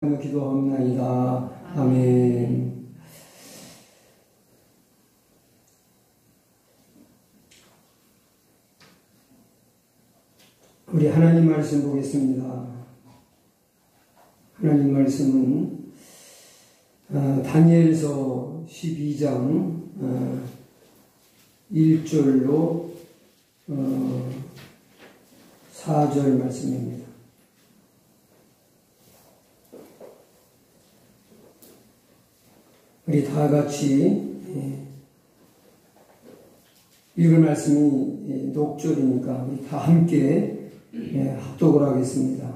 기도합나이다. 아멘. 우리 하나님 말씀 보겠습니다. 하나님 말씀은 다니엘서 12장 1절로 4절 말씀입니다. 우리 다 같이 읽을 말씀이 녹절이니까 우리 다 함께 합독을 하겠습니다.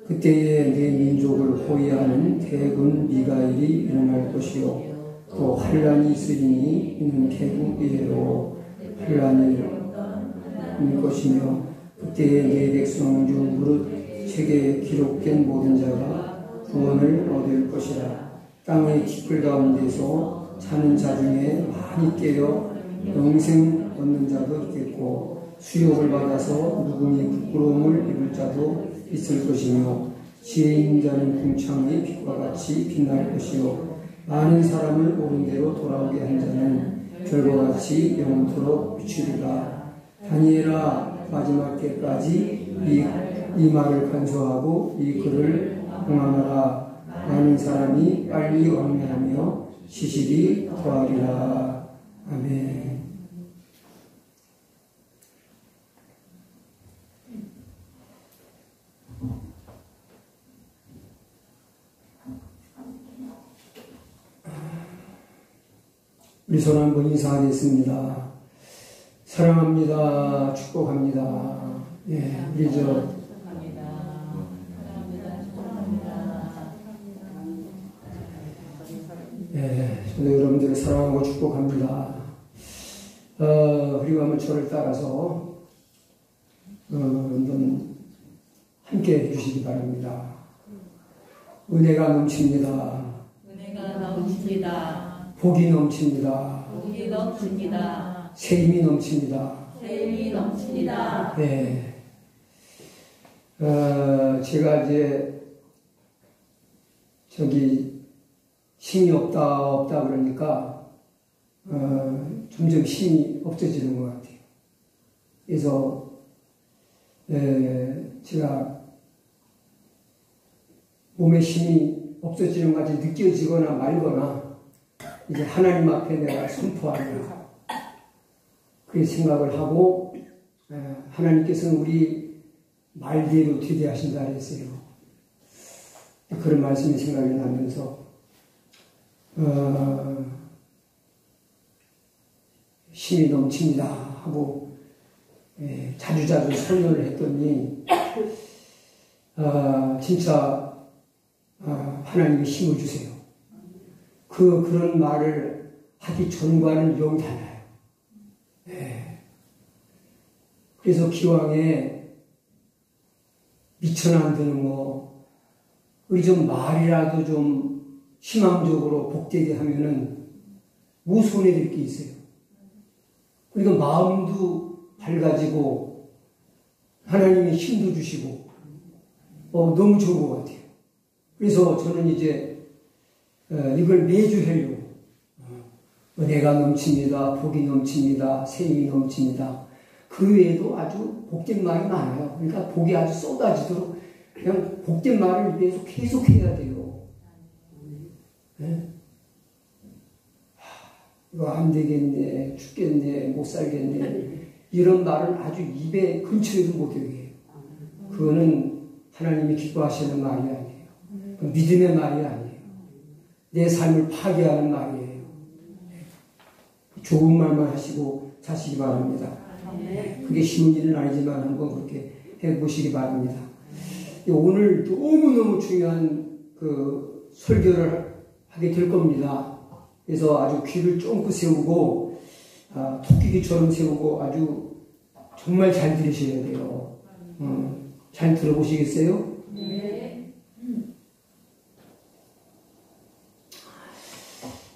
그때에 내 민족을 호위하는 대군 미가엘이 일어날 것이요 또 환란이 있으리니 이는 개국이로 환란이 일 것이며 그때에 내 백성 중 무릇 책에 기록된 모든 자가 구원을 얻을 것이라. 땅의 기끌 가운데서 자는 자 중에 많이 깨어 영생 얻는 자도 있겠고 수욕을 받아서 누구니 부끄러움을 입을 자도 있을 것이며 지혜 있는 자는 궁창의 빛과 같이 빛날 것이요 많은 사람을 옳은 대로 돌아오게 한 자는 별과 같이 영원토록 비추리라. 다니엘아, 마지막 때까지 이 말을 간수하고 이 글을 봉함하라. 많은 사람이 빨리 왕래하며 시실이 더하리라. 아멘. 우리 손 한번 인사하겠습니다. 사랑합니다. 축복합니다. 우리 저도 여러분들을 사랑하고 축복합니다. 그리고 한번 저를 따라서 한번 함께 해주시기 바랍니다. 은혜가 넘칩니다. 은혜가 넘칩니다. 복이 넘칩니다. 복이 넘칩니다. 세임이 넘칩니다. 세임이 넘칩니다. 네. 제가 이제 힘이 없다 그러니까 점점 힘이 없어지는 것 같아요. 그래서 제가 몸에 힘이 없어지는 것 같이 느껴지거나 말거나 이제 하나님 앞에 내가 선포하리라 그렇게 생각을 하고 하나님께서는 우리 말대로 되게 하신다 그랬어요. 그런 말씀이 생각이 나면서 힘이 넘칩니다 하고 자주자주 설명을 했더니 진짜 하나님이 힘을 주세요. 그런 말을 하기 전과는 영이 달라요. 그래서 기왕에 미쳐나 안 되는 거 우리 좀 말이라도 좀 희망적으로 복되게 하면은 뭐 손해될 게 있어요. 그러니까 마음도 밝아지고 하나님이 힘도 주시고 너무 좋은 것 같아요. 그래서 저는 이제 이걸 매주 하려고 은혜가 넘칩니다. 복이 넘칩니다. 세임이 넘칩니다. 그 외에도 아주 복된 말이 많아요. 그러니까 복이 아주 쏟아지도록 그냥 복된 말을 계속 해야 돼요. 이거 안 되겠네, 죽겠네, 못 살겠네 이런 말을 아주 입에 근처에도 못 되게 해요. 그거는 하나님이 기뻐하시는 말이 아니에요. 믿음의 말이 아니에요. 내 삶을 파괴하는 말이에요. 좋은 말만 하시고 사시기 바랍니다. 그게 쉬운 일은 아니지만 한번 그렇게 해보시기 바랍니다. 오늘 너무너무 중요한 설교를 하게 될 겁니다. 그래서 아주 귀를 쫑긋 세우고 토끼귀처럼 세우고 아주 정말 잘 들으셔야 돼요. 잘 들어보시겠어요?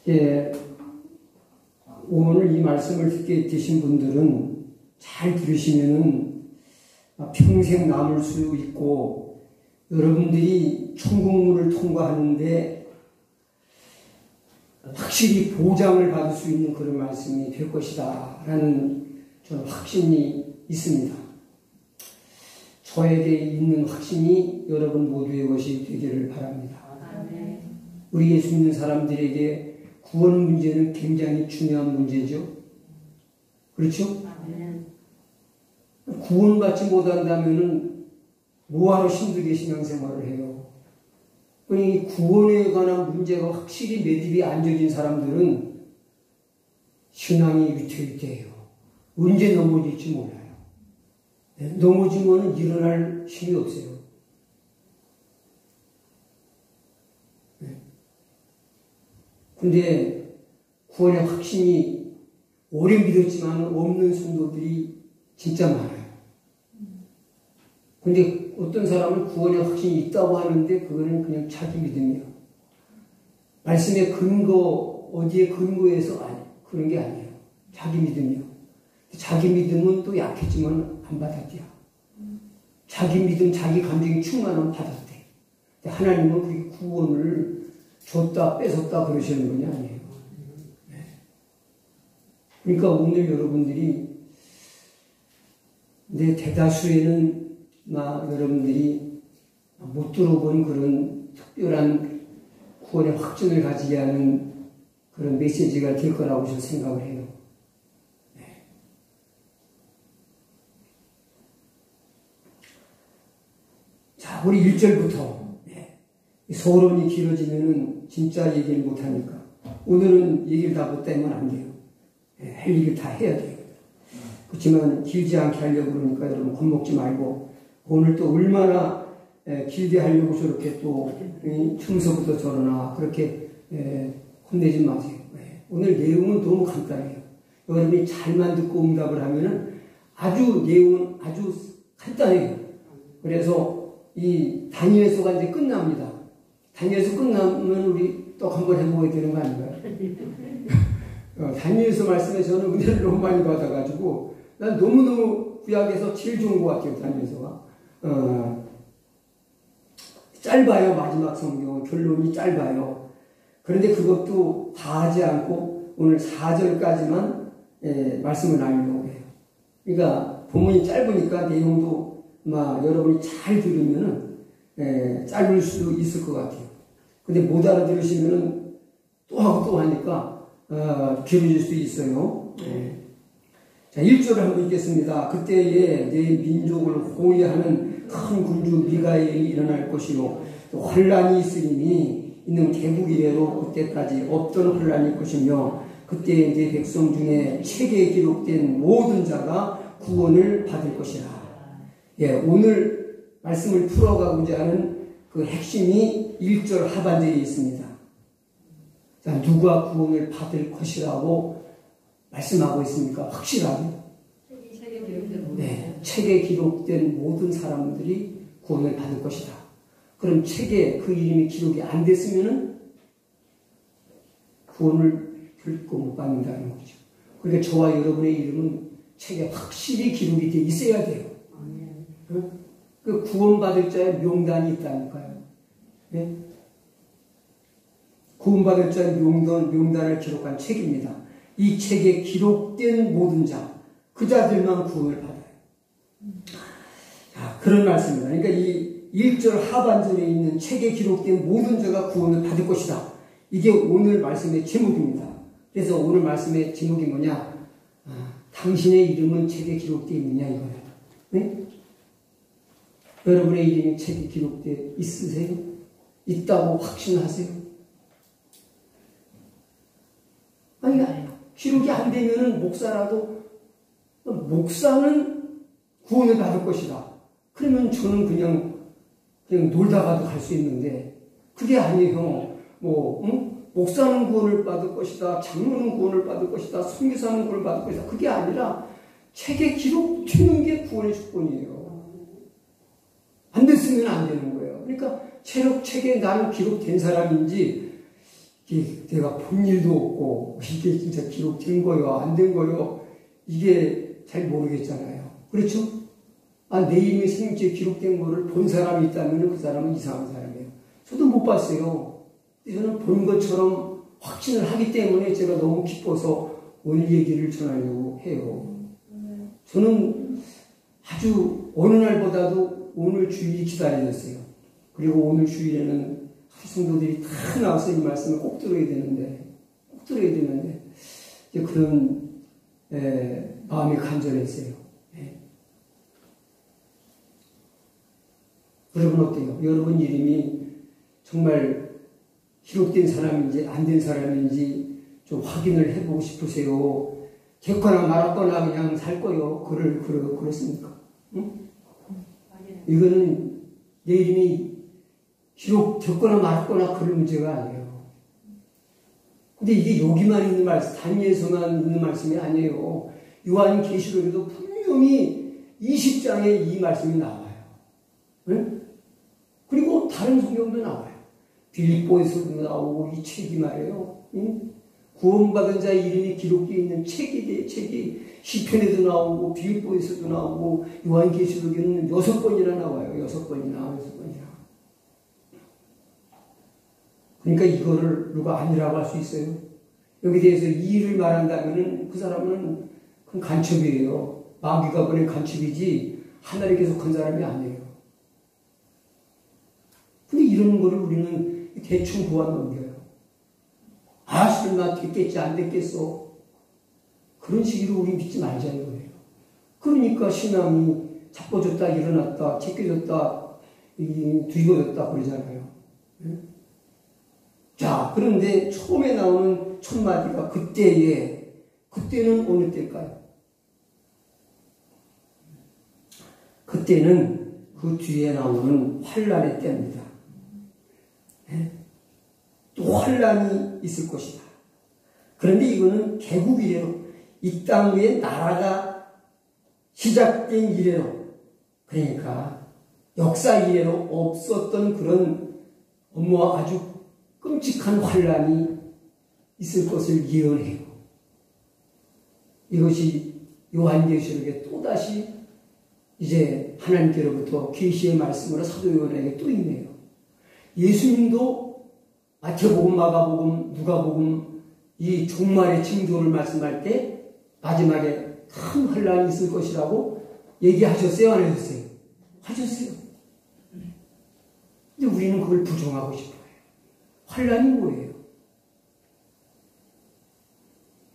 네. 오늘 이 말씀을 듣게 되신 분들은 잘 들으시면은 평생 남을 수 있고 여러분들이 천국문을 통과하는데 확실히 보장을 받을 수 있는 그런 말씀이 될 것이다 라는 저는 확신이 있습니다. 저에게 있는 확신이 여러분 모두의 것이 되기를 바랍니다. 우리 예수 믿는 사람들에게 구원 문제는 굉장히 중요한 문제죠. 그렇죠? 구원받지 못한다면 뭐하러 힘들게 신앙생활을 해요? 이 구원에 관한 문제가 확실히 매듭이 안 져진 사람들은 신앙이 위태위태해요. 언제 넘어질지 몰라요. 넘어지면 일어날 힘이 없어요. 근데 구원의 확신이 오래 믿었지만 없는 성도들이 진짜 많아요. 근데 어떤 사람은 구원의 확신이 있다고 하는데 그거는 그냥 자기 믿음이에요. 말씀의 근거, 어디에 근거해서 그런 게 아니에요. 자기 믿음이요. 자기 믿음은 또 약했지만 안 받았대요. 자기 믿음, 자기 감정이 충만하면 받았대. 근데 하나님은 그게 구원을 줬다 뺏었다 그러시는 분이 아니에요. 그러니까 오늘 여러분들이 내 대다수에는 여러분들이 못 들어본 그런 특별한 구원의 확증을 가지게 하는 그런 메시지가 될 거라고 저는 생각을 해요. 자, 우리 1절부터 소론이 길어지면은 진짜 얘기를 못하니까 오늘은 얘기를 다 못하면 안 돼요. 할 얘기를 다 해야 돼요. 그렇지만 길지 않게 하려고 그러니까 여러분 겁먹지 말고 오늘 또 얼마나 길게 하려고 저렇게 또 청소부터 저러나 그렇게 혼내지 마세요. 오늘 내용은 너무 간단해요. 여러분이 잘만 듣고 응답을 하면은 내용은 아주 간단해요. 그래서 이 다니엘서가 이제 끝납니다. 다니엘서 끝나면 우리 또 한번 해보게 되는 거 아닌가요? 다니엘서 말씀에 저는 은혜를 너무 많이 받아가지고 난 너무너무 구약에서 제일 좋은 것 같아요. 다니엘서가 짧아요. 마지막 성경 결론이 짧아요. 그런데 그것도 다 하지 않고 오늘 4절까지만 말씀을 나누려고 해요. 그러니까 본문이 짧으니까 내용도 여러분이 잘 들으면은 짧을 수도 있을 것 같아요. 근데 못 알아들으시면은 또 하고 또 하니까 길어질 수도 있어요. 자, 1절을 한번 읽겠습니다. 그때에 내 민족을 호위하는 큰 군주 미가엘이 일어날 것이요 또 환란이 있으리니 이는 개국 이래로 그때까지 없던 환란일 것이며 그때 내 백성 중에 책에 기록된 모든 자가 구원을 받을 것이라. 오늘 말씀을 풀어가고자 하는 그 핵심이 1절 하반절에 있습니다. 자, 누가 구원을 받을 것이라고 말씀하고 있습니까? 확실하게. 책에 기록된 모든 사람들이 구원을 받을 것이다. 그럼 책에 그 이름이 기록이 안 됐으면은 구원을 결코 못 받는다는 거죠. 그러니까 저와 여러분의 이름은 책에 확실히 기록이 돼 있어야 돼요. 그 구원받을 자의 명단이 있다니까요. 구원받을 자의 명단을 기록한 책입니다. 이 책에 기록된 모든 자, 그 자들만 구원을 받아요. 그런 말씀입니다. 그러니까 이 1절 하반절에 있는 책에 기록된 모든 자가 구원을 받을 것이다. 이게 오늘 말씀의 제목입니다. 그래서 오늘 말씀의 제목이 뭐냐? 당신의 이름은 책에 기록되어 있느냐 이거예요. 네? 여러분의 이름이 책에 기록되어 있으세요? 있다고 확신하세요? 아니, 기록이 안 되면은 목사라도 목사는 구원을 받을 것이다. 그러면 저는 그냥 놀다가도 갈 수 있는데 그게 아니에요. 목사는 구원을 받을 것이다. 장로는 구원을 받을 것이다. 선교사는 구원을 받을 것이다. 그게 아니라 책에 기록되는 게 구원의 조건이에요. 안 됐으면 안 되는 거예요. 그러니까 책에 나는 기록된 사람인지 내가 본 일도 없고 이게 진짜 기록된 거요 안 된 거요 이게 잘 모르겠잖아요. 그렇죠? 내 이름이 생명책에 기록된 거를 본 사람이 있다면 그 사람은 이상한 사람이에요. 저도 못 봤어요. 저는 본 것처럼 확신을 하기 때문에 제가 너무 기뻐서 오늘 얘기를 전하려고 해요. 저는 아주 어느 날보다도 오늘 주일이 기다려졌어요. 그리고 오늘 주일에는 성도들이 다 나와서 이 말씀을 꼭 들어야 되는데 이제 그런 마음이 간절했어요. 여러분 어때요? 여러분 이름이 정말 기록된 사람인지 안 된 사람인지 좀 확인을 해보고 싶으세요? 됐거나 말았거나 그냥 살 거요. 그렇습니까? 응? 이거는 내 이름이 기록됐거나 말았거나 그런 문제가 아니에요. 근데 이게 여기만 있는 말씀, 다니엘서만 있는 말씀이 아니에요. 요한계시록에도 분명히 20장에 이 말씀이 나와요. 응? 그리고 다른 성경도 나와요. 빌립보에서도 나오고 이 책이 말이에요. 응? 구원받은 자의 이름이 기록되어 있는 책이 시편에도 나오고 빌립보에서도 나오고 요한계시록에는 6번이나 나와요. 6번이나. 그러니까 이거를 누가 아니라고 할 수 있어요? 여기 대해서 이의를 말한다면 그 사람은 그건 간첩이에요. 마귀가 보낸 간첩이지 하나님께 속한 사람이 아니에요. 근데 이런 거를 우리는 대충 보아 넘겨요. 설마 됐겠지 안 됐겠어. 그런 식으로 우리 믿지 말자 이거예요. 그러니까 신앙이 자빠졌다 일어났다 제껴졌다 뒤집어졌다 그러잖아요. 자, 그런데 처음에 나오는 첫 마디가 그때는 어느 때일까요? 그때는 그 뒤에 나오는 환란의 때입니다. 또 환란이 있을 것이다. 그런데 이거는 개국 이래로 이 땅 위에 나라가 시작된 이래로 그러니까 역사 이래로 없었던 그런 업무와 아주 끔찍한 환란이 있을 것을 예언해요. 이것이 요한계시록에 또다시 이제 하나님께로부터 계시의 말씀으로 사도 요한에게 또 있네요. 예수님도 마태복음, 마가복음, 누가복음 이 종말의 징조를 말씀할 때 마지막에 큰 환란이 있을 것이라고 얘기하셨어요? 안 하셨어요? 하셨어요. 근데 우리는 그걸 부정하고 싶어요. 환란이 뭐예요?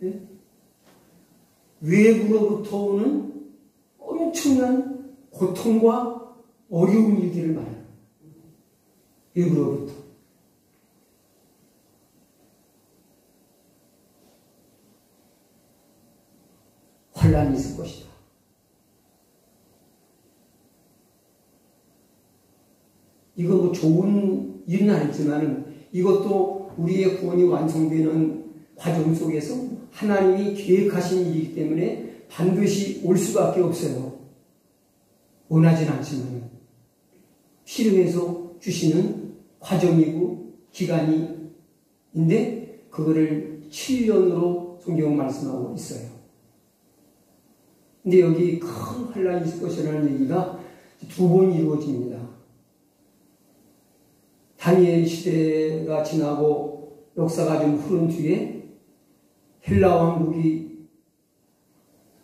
네? 외부로부터 오는 엄청난 고통과 어려운 일들을 말해요. 외부로부터. 환란이 있을 것이다. 이거 뭐 좋은 일은 아니지만 이것도 우리의 구원이 완성되는 과정 속에서 하나님이 계획하신 일이기 때문에 반드시 올 수밖에 없어요. 원하진 않지만 필요해서 주시는 과정이고 기간인데 그거를 7년으로 성경은 말씀하고 있어요. 근데 여기 큰 환란이 있을 것이라는 얘기가 두 번 이루어집니다. 다니엘 시대가 지나고 역사가 좀 흐른 뒤에 헬라 왕국이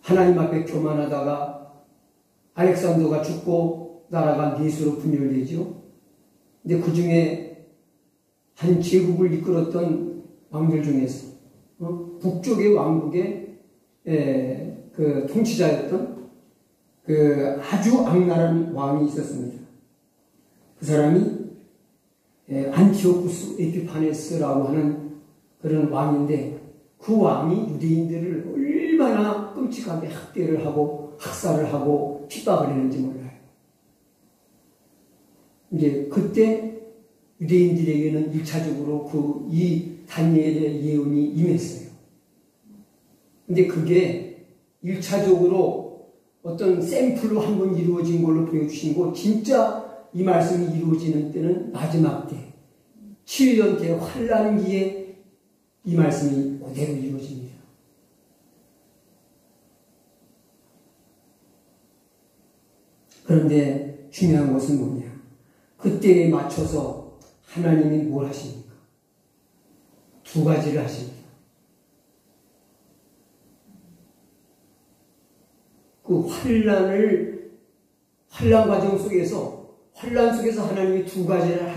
하나님 앞에 교만하다가 알렉산더가 죽고 나라가 넷으로 분열되죠. 근데 그 중에 한 제국을 이끌었던 왕들 중에서 북쪽의 왕국의 그 통치자였던 그 아주 악랄한 왕이 있었습니다. 그 사람이 안티오쿠스 에피파네스라고 하는 그런 왕인데 그 왕이 유대인들을 얼마나 끔찍하게 학대를 하고 학살을 하고 핍박을 했는지 몰라요. 이제 그때 유대인들에게는 1차적으로 이 다니엘의 예언이 임했어요. 근데 그게 1차적으로 어떤 샘플로 한번 이루어진 걸로 보여주신 거 진짜 이 말씀이 이루어지는 때는 마지막 때 7년 때 환란기에 이 말씀이 그대로 이루어집니다. 그런데 중요한 것은 뭐냐? 그때에 맞춰서 하나님이 뭘 하십니까? 두 가지를 하십니다. 그 환난 과정 속에서, 환난 속에서 하나님이 두 가지를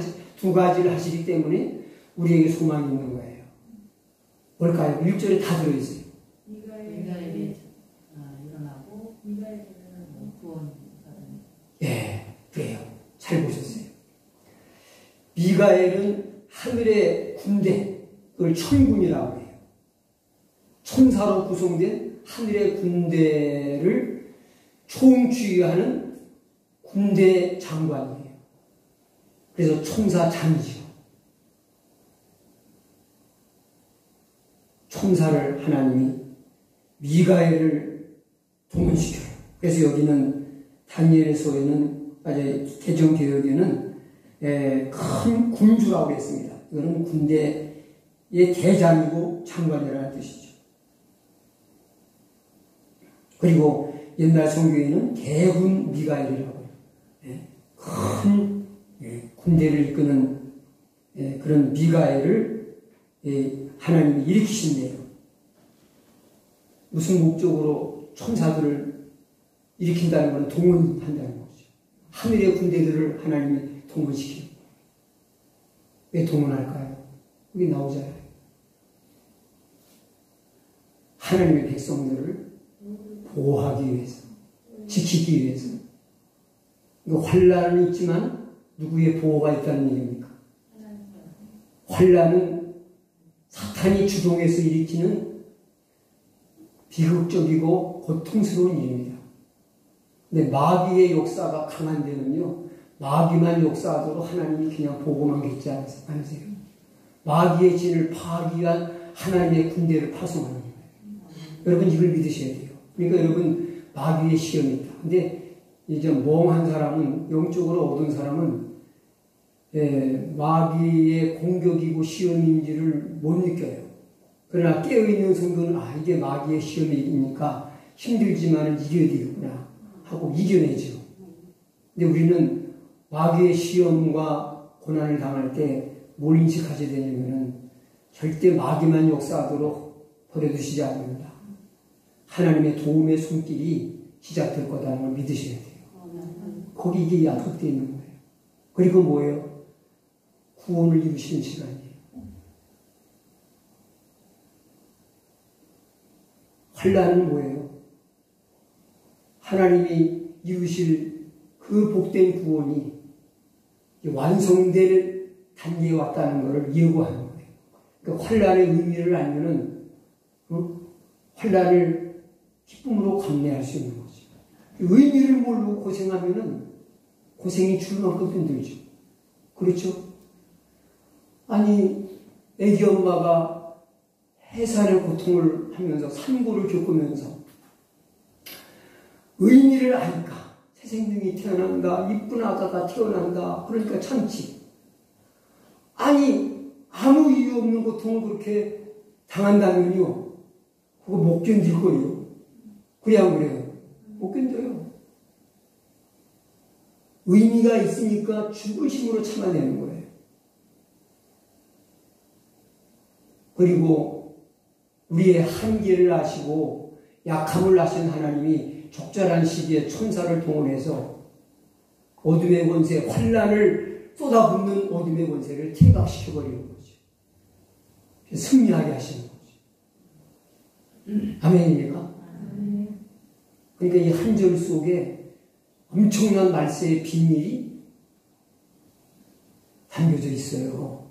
하시기 때문에 우리에게 소망이 있는 거예요. 뭘까요? 1절에 다 들어있어요. 미가엘이 일어나고 미가엘은 구원 받은. 예, 그래요. 잘 보셨어요. 미가엘은 하늘의 군대, 그걸 천군이라고 해요. 천사로 구성된 하늘의 군대를 총주의하는 군대 장관이에요. 그래서 천사장이죠. 천사를 하나님이 미가엘을 동원시켜요. 그래서 여기는 다니엘서에는 개정 개혁에는 큰 군주라고 했습니다. 이거는 군대의 대장이고 장관이라는 뜻이죠. 그리고 옛날 성경에는 대군 미가엘이라고 해요. 큰 군대를 이끄는 그런 미가엘을 하나님이 일으키신대요. 무슨 목적으로 천사들을 일으킨다는 것은 동원한다는 거죠. 하늘의 군대들을 하나님이 동원시키고. 왜 동원할까요? 여기 나오잖아요. 하나님의 백성들을 보호하기 위해서, 지키기 위해서. 환난은 있지만 누구의 보호가 있다는 얘기입니까? 환난은 사탄이 주동해서 일으키는 비극적이고 고통스러운 일입니다. 근데 마귀의 역사가 강한 데는요, 마귀만 역사하도록 하나님이 그냥 보고만 계시지 않으세요. 마귀의 진을 파하기 위한 하나님의 군대를 파송하는 거예요. 여러분 이걸 믿으셔야 돼요. 그러니까 여러분 마귀의 시험이 있다. 근데 이제 멍한 사람은, 영적으로 얻은 사람은 마귀의 공격이고 시험인지를 못 느껴요. 그러나 깨어있는 성도는 이게 마귀의 시험이니까 힘들지만 이겨야 되겠구나 하고 이겨내죠. 근데 우리는 마귀의 시험과 고난을 당할 때 뭘 인식하셔야 되냐면은 절대 마귀만 역사하도록 버려두시지 않는다. 하나님의 도움의 손길이 시작될 거다는 걸 믿으셔야 돼요. 거기 이게 약속되어 있는 거예요. 그리고 뭐예요? 구원을 이루시는 시간이에요. 환난은 뭐예요? 하나님이 이루실 그 복된 구원이 완성될 단계에 왔다는 것을 예고하는 거예요. 그러니까 환난의 의미를 알면은 환난을 기쁨으로 감내할 수 있는 거죠. 의미를 모르고 고생하면은 고생이 줄 만큼 힘들죠. 그렇죠? 아니, 애기 엄마가 해산의 고통을 하면서 산고를 겪으면서 의미를 아니까 새 생명이 태어난다, 이쁜 아가가 태어난다, 그러니까 참지. 아니, 아무 이유 없는 고통을 그렇게 당한다면요, 그거 못 견딜 거예요. 그래 안 그래요? 못 견뎌요. 의미가 있으니까 죽을 힘으로 참아내는 거예요. 그리고 우리의 한계를 아시고 약함을 아신 하나님이 적절한 시기에 천사를 동원해서 어둠의 권세, 환난을 쏟아붓는 어둠의 권세를 퇴각시켜버리는 거죠. 승리하게 하시는 거죠. 아멘입니까? 그러니까 이 한 절 속에 엄청난 말세의 비밀이 담겨져 있어요.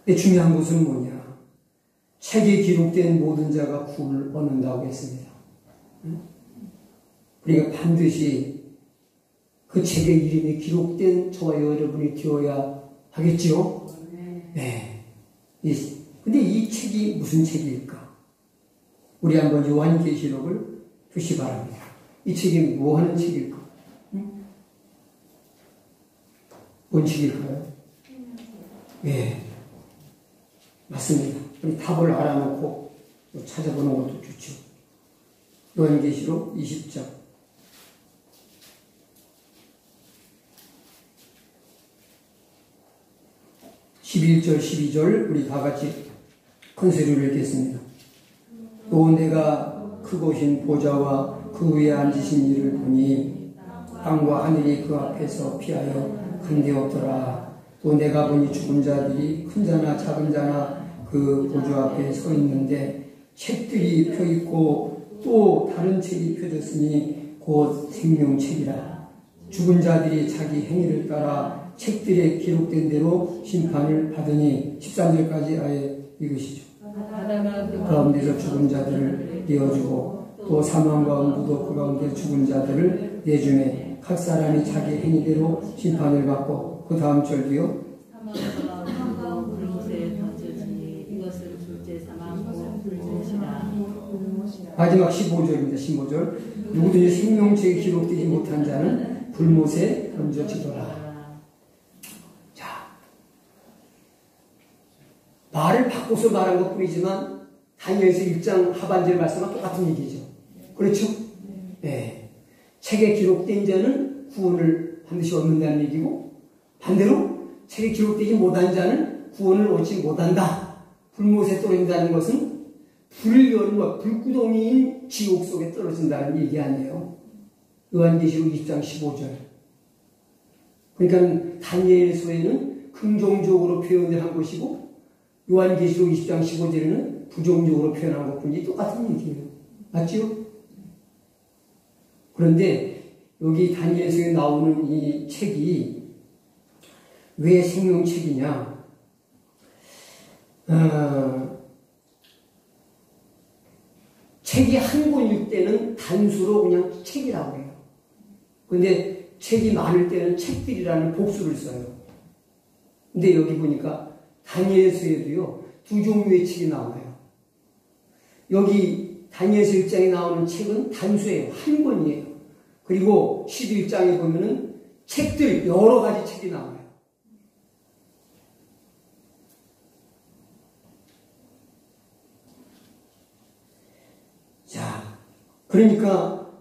근데 중요한 것은 뭐냐? 책에 기록된 모든 자가 구원을 얻는다고 했습니다. 그러니까 반드시 그 책에 이름이 기록된 저와 여러분이 되어야 하겠지요? 네. 근데 이 책이 무슨 책일까? 우리 한번 요한계시록을 보시 바랍니다. 이 책이 뭐 하는 책일까? 뭔 책일까요? 네. 맞습니다. 우리 답을 알아놓고 찾아보는 것도 좋죠. 요한계시록 20장 11절 12절 우리 다 같이 큰 소리로 읽겠습니다. 또 내가 크고 신 보좌와 그 위에 앉으신 이를 보니 땅과 하늘이 그 앞에서 피하여 근데없더라. 또 내가 보니 죽은 자들이 큰 자나 작은 자나 그 보좌 앞에 서 있는데 책들이 펴있고 또 다른 책이 펴졌으니 곧 생명책이라. 죽은 자들이 자기 행위를 따라 책들에 기록된 대로 심판을 받으니 13절까지 아예 읽으시죠. 그 가운데서 죽은 자들을 내어주고 또 사망과 무도 그 가운데 죽은 자들을 내주매 각 사람이 자기 행위대로 심판을 받고 그 다음 절도요. 사망과 불못에 던져지니 이것을 둘째 사망과 불못이라. 마지막 15절입니다. 15절 누구든지 생명책에 기록되지 못한 자는 불못에 던져지더라. 자, 말을 바꿔서 말한 것 뿐이지만 다니엘서 1장 하반절 말씀과 똑같은 얘기죠. 그렇죠? 네. 책에 기록된 자는 구원을 반드시 얻는다는 얘기고 반대로 책에 기록되지 못한 자는 구원을 얻지 못한다. 불못에 떨어진다는 것은 불을 여는 것, 불구덩이인 지옥 속에 떨어진다는 얘기 아니에요. 요한계시록 20장 15절. 그러니까 다니엘서에는 긍정적으로 표현을 한 것이고 요한계시록 20장 15절에는 부정적으로 표현한 것뿐이 똑같은 얘기예요. 맞죠? 그런데 여기 다니엘서에 나오는 이 책이 왜 생명책이냐? 책이 한 권일 때는 단수로 그냥 책이라고 해요. 그런데 책이 많을 때는 책들이라는 복수를 써요. 근데 여기 보니까 다니엘서에도요, 두 종류의 책이 나와요. 여기 다니엘서 1장에 나오는 책은 단수예요. 한 권이에요. 그리고 11장에 보면은 책들, 여러 가지 책이 나와요. 자, 그러니까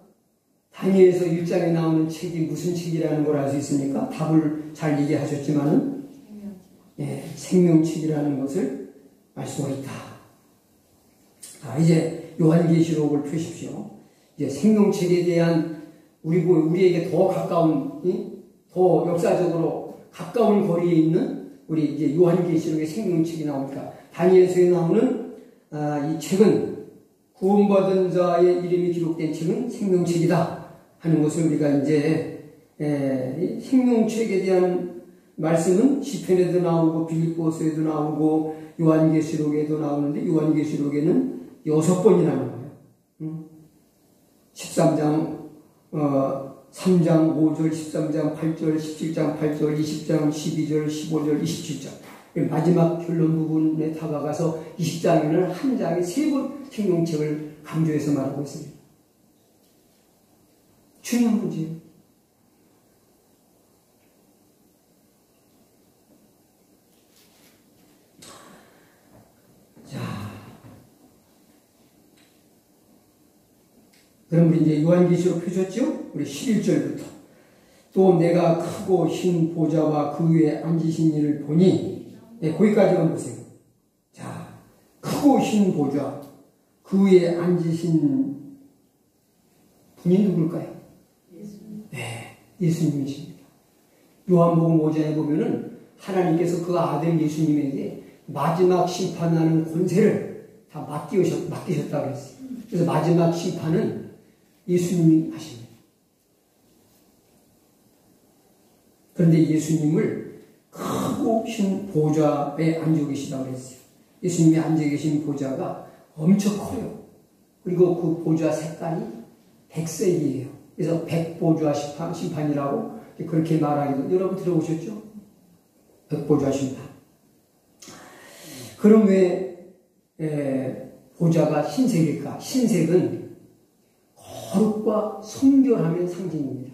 다니엘서 1장에 나오는 책이 무슨 책이라는 걸 알 수 있습니까? 답을 잘 얘기하셨지만은 생명책이라는 것을 알 수가 있다. 자, 이제 요한계시록을 펴십시오. 이제 생명책에 대한 우리에게 더 가까운, 더 역사적으로 가까운 거리에 있는 우리 이제 요한계시록의 생명책이 나오니까 다니엘서에 나오는 이 책은 구원받은 자의 이름이 기록된 책은 생명책이다 하는 것을 우리가 이제 생명책에 대한 말씀은 시편에도 나오고 빌립보서에도 나오고 요한계시록에도 나오는데 요한계시록에는 6번이나 나와요. 13장 3장 5절, 13장 8절, 17장 8절, 20장 12절, 15절, 27장. 마지막 결론 부분에 다가가서 20장에는 한 장에 3번 생명책을 강조해서 말하고 있습니다. 중요한 문제예요. 자, 그럼 우리 이제 요한계시록 펴셨죠? 우리 11절부터. 또 내가 크고 흰 보좌와 그 위에 앉으신 이를 보니, 거기까지만 보세요. 자, 크고 흰 보좌, 그 위에 앉으신 분이 누굴까요? 예수님. 네, 예수님이십니다. 요한복음 5장에 보면은 하나님께서 그 아들 예수님에게 마지막 심판하는 권세를 다 맡기셨다고 했어요. 그래서 마지막 심판은 예수님이 하십니다. 그런데 예수님을 크고 흰 보좌에 앉아 계시다고 했어요. 예수님이 앉아 계신 보좌가 엄청 커요. 그리고 그 보좌 색깔이 백색이에요. 그래서 백보좌 심판이라고 그렇게 말하기도 여러분 들어보셨죠? 백보좌 심판. 그럼 왜 보좌가 흰색일까? 흰색은 거룩과 성결함의 상징입니다.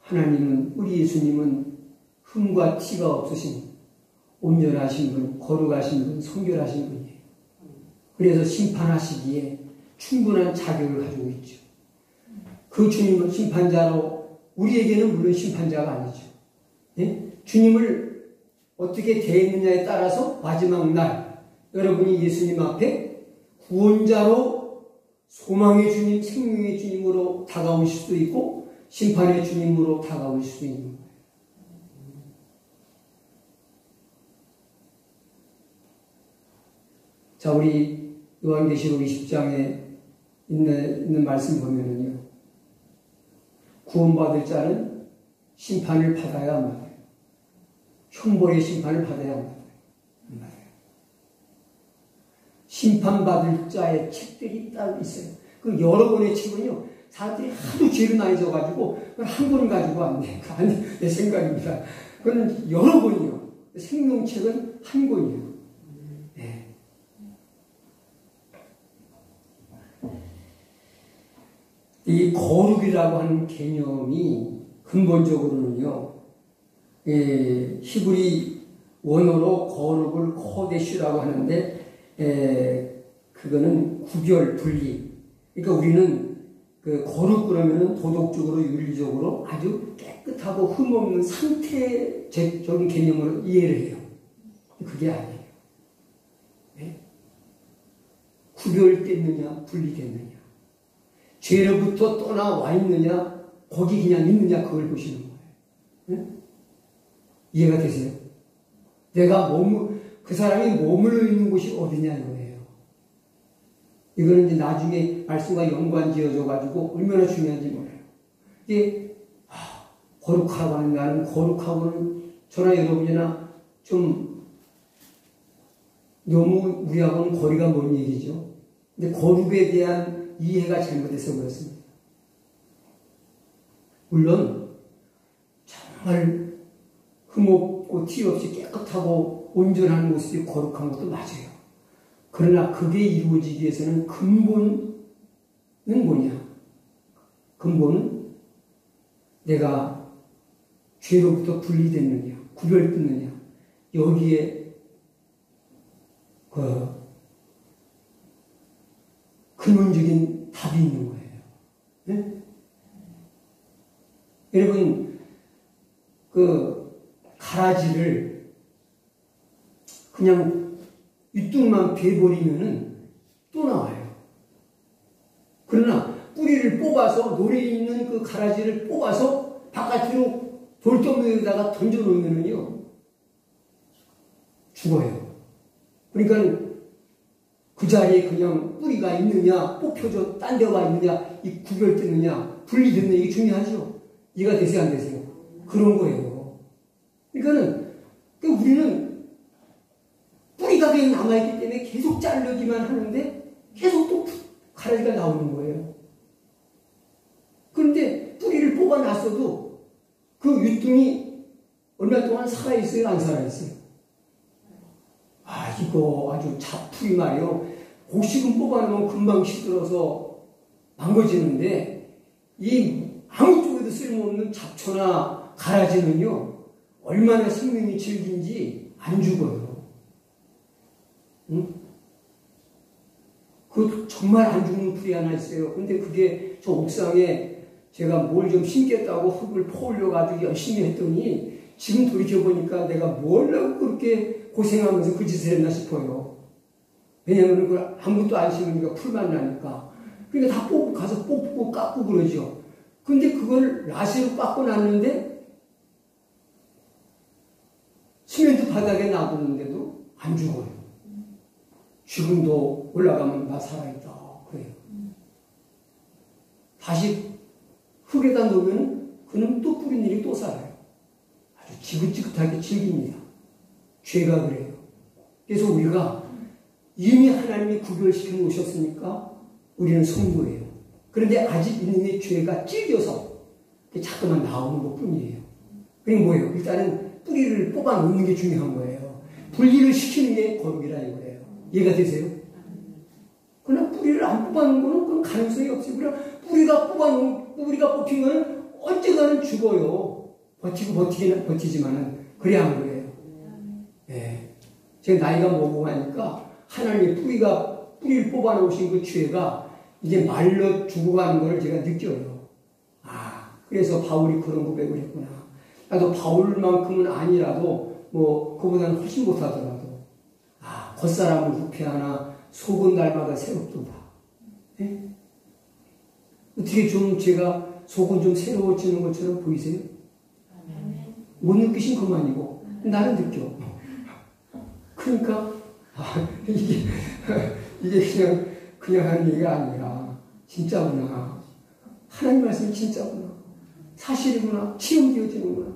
하나님은, 우리 예수님은 흠과 티가 없으신 온전하신 분, 거룩하신 분, 성결하신 분이에요. 그래서 심판하시기에 충분한 자격을 가지고 있죠. 그 주님은 심판자로, 우리에게는 물론 심판자가 아니죠. 예? 주님을 어떻게 대했느냐에 따라서 마지막 날 여러분이 예수님 앞에 구원자로, 소망의 주님, 생명의 주님으로 다가오실 수도 있고 심판의 주님으로 다가오실 수도 있는 거예요. 자, 우리 요한계시록 20장에 있는 말씀 보면은요, 구원받을 자는 심판을 받아야 합니다. 형벌의 심판을 받아야 합니다. 심판받을 자의 책들이 따로 있어요. 그 여러 권의 책은요, 사람들이 하도 죄를 많이 져가지고 한 권 가지고 안 돼. 내 생각입니다. 그건 여러 권이요. 생명책은 한 권이에요. 네. 이 거룩이라고 하는 개념이 근본적으로는요, 히브리 원어로 거룩을 코데슈라고 하는데, 그거는 구별, 분리. 그러니까 우리는 그 거룩 그러면은 도덕적으로, 윤리적으로 아주 깨끗하고 흠없는 상태적인 개념으로 이해를 해요. 그게 아니에요. 네? 구별됐느냐, 분리됐느냐. 죄로부터 떠나와 있느냐, 거기 그냥 있느냐, 그걸 보시는 거예요. 네? 이해가 되세요? 내가 그 사람이 머물러 있는 곳이 어디냐, 이거예요. 이거는 이제 나중에 말씀과 연관 지어져가지고 얼마나 중요한지 몰라요. 이게, 거룩하라고 하는 나는 거룩하고는 저나 여러분이나 좀 너무 우리하고는 거리가 먼 얘기죠. 근데 거룩에 대한 이해가 잘못돼서 그렇습니다. 물론, 정말 흠없고 티 없이 깨끗하고 온전한 모습이 거룩한 것도 맞아요. 그러나 그게 이루어지기 위해서는 근본은 뭐냐? 근본은 내가 죄로부터 분리됐느냐, 구별됐느냐, 여기에 근원적인 답이 있는 거예요. 네? 여러분, 가라지를 그냥 윗둥만 베버리면은 또 나와요. 그러나 뿌리를 뽑아서, 노래 있는 그 가라지를 뽑아서 바깥으로 돌덩이에다가 던져놓으면은요, 죽어요. 그러니까 그 자리에 그냥 뿌리가 있느냐, 뽑혀져 딴 데가 있느냐, 이 구별됐느냐, 분리됐느냐, 이게 중요하죠. 이해가 되세요, 안 되세요? 그런 거예요. 그러니까는, 우리는 뿌리가 그냥 남아있기 때문에 계속 자르기만 하는데 계속 또 가라지가 나오는 거예요. 그런데 뿌리를 뽑아놨어도 그 윗둥이 얼마 동안 살아있어요, 안 살아있어요? 이거 아주 잡풀이 말이요. 곡식은 뽑아놓으면 금방 시들어서 망가지는데 이 아무 쪽에도 쓸모없는 잡초나 가라지는요, 얼마나 생명이 질긴지 안 죽어요. 응? 그 정말 안 죽는 풀이 하나 있어요. 근데 그게 저 옥상에 제가 뭘 좀 심겠다고 흙을 퍼올려가지고 열심히 했더니 지금 돌이켜보니까 내가 뭘 그렇게 고생하면서 그 짓을 했나 싶어요. 왜냐면 그걸 아무것도 안 심으니까 풀만 나니까. 그러니까 다 가서 뽑고 깎고 그러죠. 근데 그걸 라시로 깎고 났는데 시멘트 바닥에 놔두는데도 안 죽어요. 지금도 올라가면 다 살아있다. 그래요. 다시 흙에다 놓으면 그는 또 뿌린 일이 또 살아요. 아주 지긋지긋하게 즐깁니다. 죄가 그래요. 그래서 우리가 이미 하나님이 구별시켜 놓으셨으니까 우리는 성도예요. 그런데 아직 이놈의 죄가 찔겨서 자꾸만 나오는 것 뿐이에요. 그게 뭐예요? 일단은 뿌리를 뽑아 놓는 게 중요한 거예요. 분리를 시키는 게 거룩이라 이거예요. 이해가 되세요? 그러나 뿌리를 안 뽑아놓은 거는 그건 가능성이 없어요. 그러나 뿌리가 뽑히면 언젠가는 죽어요. 버티지만은. 그래야 하는 거예요. 예. 제 나이가 먹고 하니까 하나님의 뿌리를 뽑아놓으신 그 죄가 이제 말로 죽어가는 걸 제가 느껴요. 아, 그래서 바울이 그런 고백을 했구나. 나도 바울만큼은 아니라도 뭐 그보다는 훨씬 못하더라도 아, 겉사람을 후패하나 속은 날마다 새롭도다. 네? 어떻게 좀 제가 속은 좀 새로워지는 것처럼 보이세요? 못 느끼신 것만이고 나는 느껴. 그러니까 아, 이게 그냥 하는 얘기가 아니라 진짜구나. 하나님 말씀이 진짜구나. 사실이구나. 체험되어지는구나.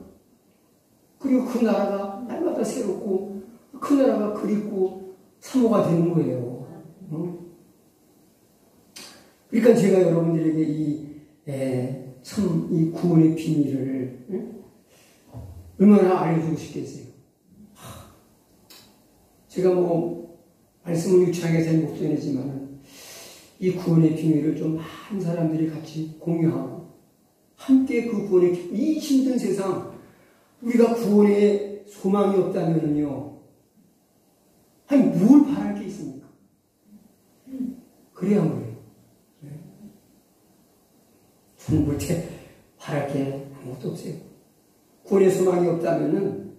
그리고 그 나라가 날마다 새롭고 그 나라가 그립고 사모가 되는 거예요. 그러니까 제가 여러분들에게 참 이 구원의 비밀을 얼마나 알려주고 싶겠어요. 제가 뭐 말씀을 유창하게 잘 못 전하지만 이 구원의 비밀을 좀 많은 사람들이 같이 공유하고 함께 그 구원의 이 힘든 세상 우리가 구원의 소망이 없다면요 아니 뭘 바랄 게 있습니까? 그래야 뭐예요. 저는 못해 바랄 게 아무것도 없어요. 구원의 소망이 없다면은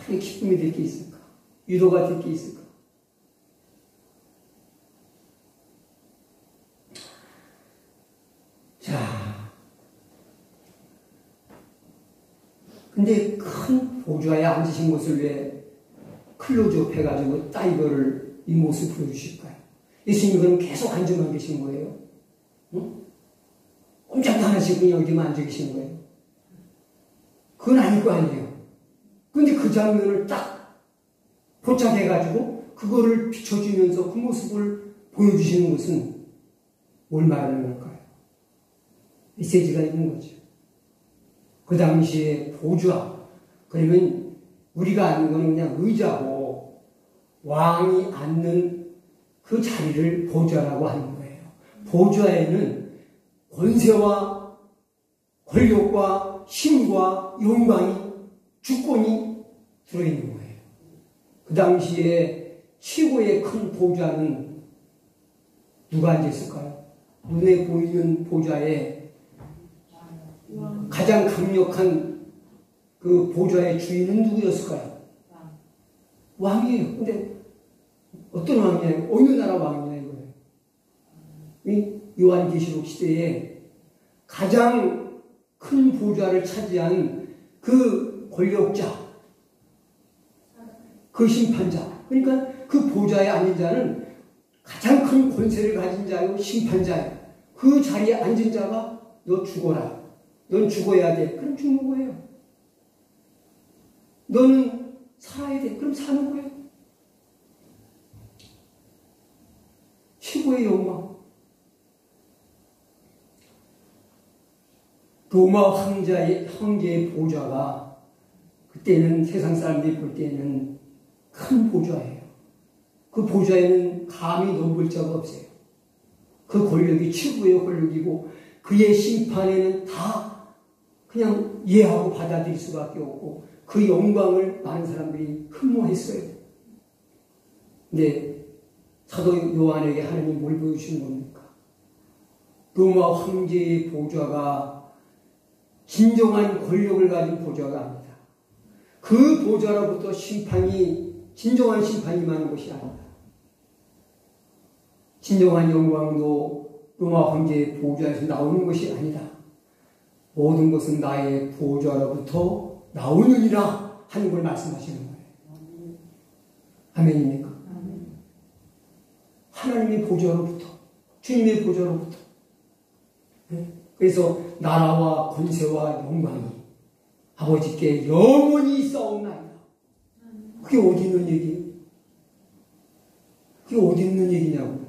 큰 기쁨이 될 게 있을까? 위로가 될 게 있을까? 자, 근데 큰 보좌에 앉으신 것을 왜 클로즈업 해가지고 다이버를 이 모습 보여주실까요? 예수님 그럼 계속 앉아만 계신 거예요? 응? 꼼짝도 안 하시고 그냥 여기만 앉아 계신 거예요? 그건 아닐 거 아니에요. 근데 그 장면을 딱 포착해가지고 그거를 비춰주면서 그 모습을 보여주시는 것은 뭘 말하는 걸까요? 메시지가 있는 거죠. 그 당시에 보좌, 그러면 우리가 아는 건 그냥 의자고 왕이 앉는 그 자리를 보좌라고 하는 거예요. 보좌에는 권세와 권력과 힘과 영광이 주권이 들어있는 거예요. 그 당시에 최고의 큰 보좌는 누가 앉았을까요? 눈에 보이는 보좌에 가장 강력한 그 보좌의 주인은 누구였을까요? 왕이에요. 근데 어떤 왕이에요? 어느 나라 왕이냐 이거예요. 이 요한계시록 시대에 가장 큰 보좌를 차지한 그 권력자, 그 심판자. 그러니까 그 보좌에 앉은 자는 가장 큰 권세를 가진 자요, 심판자예요. 그 자리에 앉은 자가 너 죽어라. 넌 죽어야 돼. 그럼 죽는 거예요. 너는 살아야 돼. 그럼 사는 거예요. 최고의 영광. 로마 황제의 보좌가 그때는 세상 사람들이 볼 때는 큰 보좌예요. 그 보좌에는 감히 넘볼 자가 없어요. 그 권력이 최고의 권력이고 그의 심판에는 다 그냥 이해하고 받아들일 수밖에 없고 그 영광을 많은 사람들이 흠모했어요. 근데 사도 요한에게 하나님이 뭘 보여주신 겁니까? 로마 황제의 보좌가 진정한 권력을 가진 보좌가 아니다. 그 보좌로부터 진정한 심판이 임하는 것이 아니다. 진정한 영광도 로마 황제의 보좌에서 나오는 것이 아니다. 모든 것은 나의 보좌로부터 나오느니라 하는 걸 말씀하시는 거예요. 아멘입니까? 하나님의 보좌로부터, 주님의 보좌로부터. 그래서 나라와 권세와 영광이 아버지께 영원히 있사옵나이다. 그게 어디 있는 얘기예요? 그게 어디 있는 얘기냐고.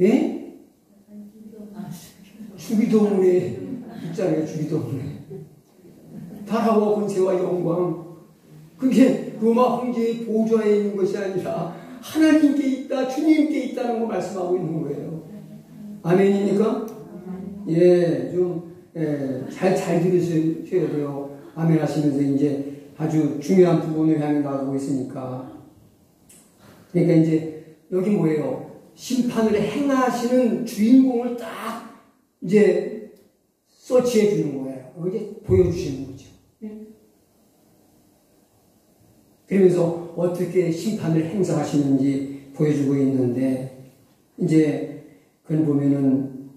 예? 주기도문에 있잖아요. 주기도문에 나라와 권세와 영광, 그게 로마 황제의 보좌에 있는 것이 아니라 하나님께 있다, 주님께 있다는 거 말씀하고 있는 거예요. 아멘입니까? 예, 좀 잘 들으셔야 돼요. 아멘 하시면서 이제 아주 중요한 부분을 향해 나가고 있으니까. 그러니까 이제 여기 뭐예요? 심판을 행하시는 주인공을 딱 이제 서치해 주는 거예요. 이게 보여주시는 거죠. 그러면서 어떻게 심판을 행사하시는지 보여주고 있는데, 이제 그걸 보면은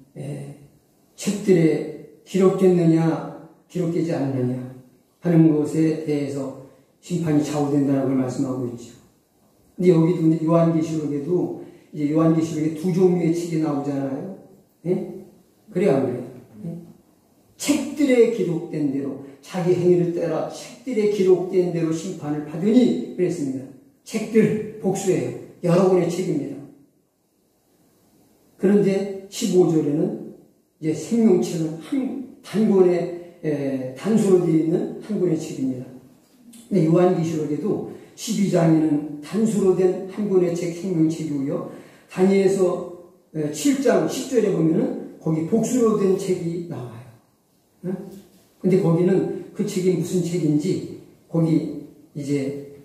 책들에 기록됐느냐 기록되지 않느냐 하는 것에 대해서 심판이 좌우된다는 걸 말씀하고 있죠. 근데 여기도 이제 요한계시록에도 이제 요한계시록에 두 종류의 책이 나오잖아요. 그래요, 안 그래요? 책들에 기록된 대로 자기 행위를 따라 책들에 기록된 대로 심판을 받으니 그랬습니다. 책들 복수예요. 여러 권의 책입니다. 그런데 15절에는 이제 생명책은 한 권의 단수로 되어 있는 한 권의 책입니다. 근데 요한계시록에도 12장에는 단수로 된 한 권의 책 생명책이고요. 다니엘서 7장 10절에 보면은 거기 복수로 된 책이 나와요. 근데 거기는 그 책이 무슨 책인지 거기 이제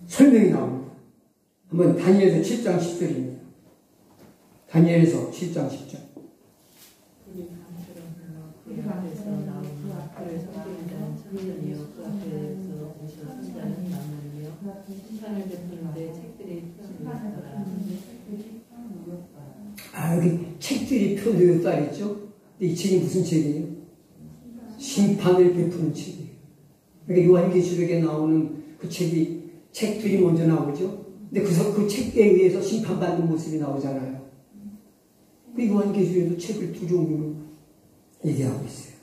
설명이 나옵니다. 한번 다니엘서 7장 10절입니다. 다니엘서 7장 10절. 그 앞에서 나오는 그를 섬기는 천년이요 그 앞에서 오셔 선자는 만물이요 심판을 베푸는데 책들이 표시되었더라. 여기 책들이 표되었다 했죠? 근데 이 책이 무슨 책이에요? 심판을 베푸는 책이에요. 그러니까 요한계시록에 나오는 그 책들이 먼저 나오죠? 근데 그 책에 의해서 심판받는 모습이 나오잖아요. 그 요한계시록에도 책을 두 종류로 얘기하고 있어요.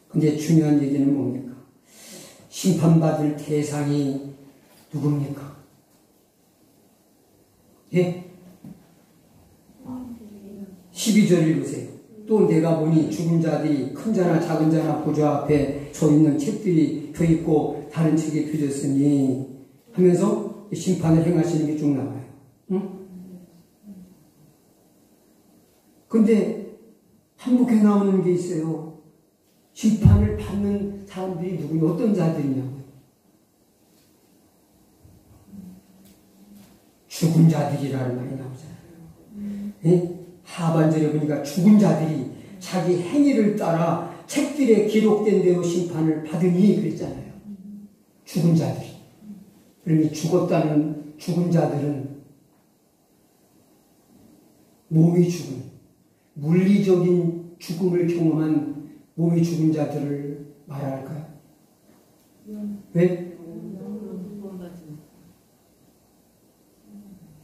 근데 중요한 얘기는 뭡니까? 심판받을 대상이 누굽니까? 예? 12절 읽으세요. 또 내가 보니 죽은 자들이 큰 자나 작은 자나 보좌 앞에 서 있는 책들이 펴있고 다른 책이 펴졌으니 하면서 심판을 행하시는 게 쭉 나와요. 근데 한국에 나오는 게 있어요. 심판을 받는 사람들이 누구냐, 어떤 자들이냐고요. 죽은 자들이라는 말이 나오잖아요. 예? 하반절에 보니까 죽은 자들이 자기 행위를 따라 책들에 기록된 대로 심판을 받으니 그랬잖아요. 죽은 자들이. 그러니 죽었다는 죽은 자들은 몸이 죽은, 물리적인 죽음을 경험한 몸이 죽은 자들을 말할까요? 왜?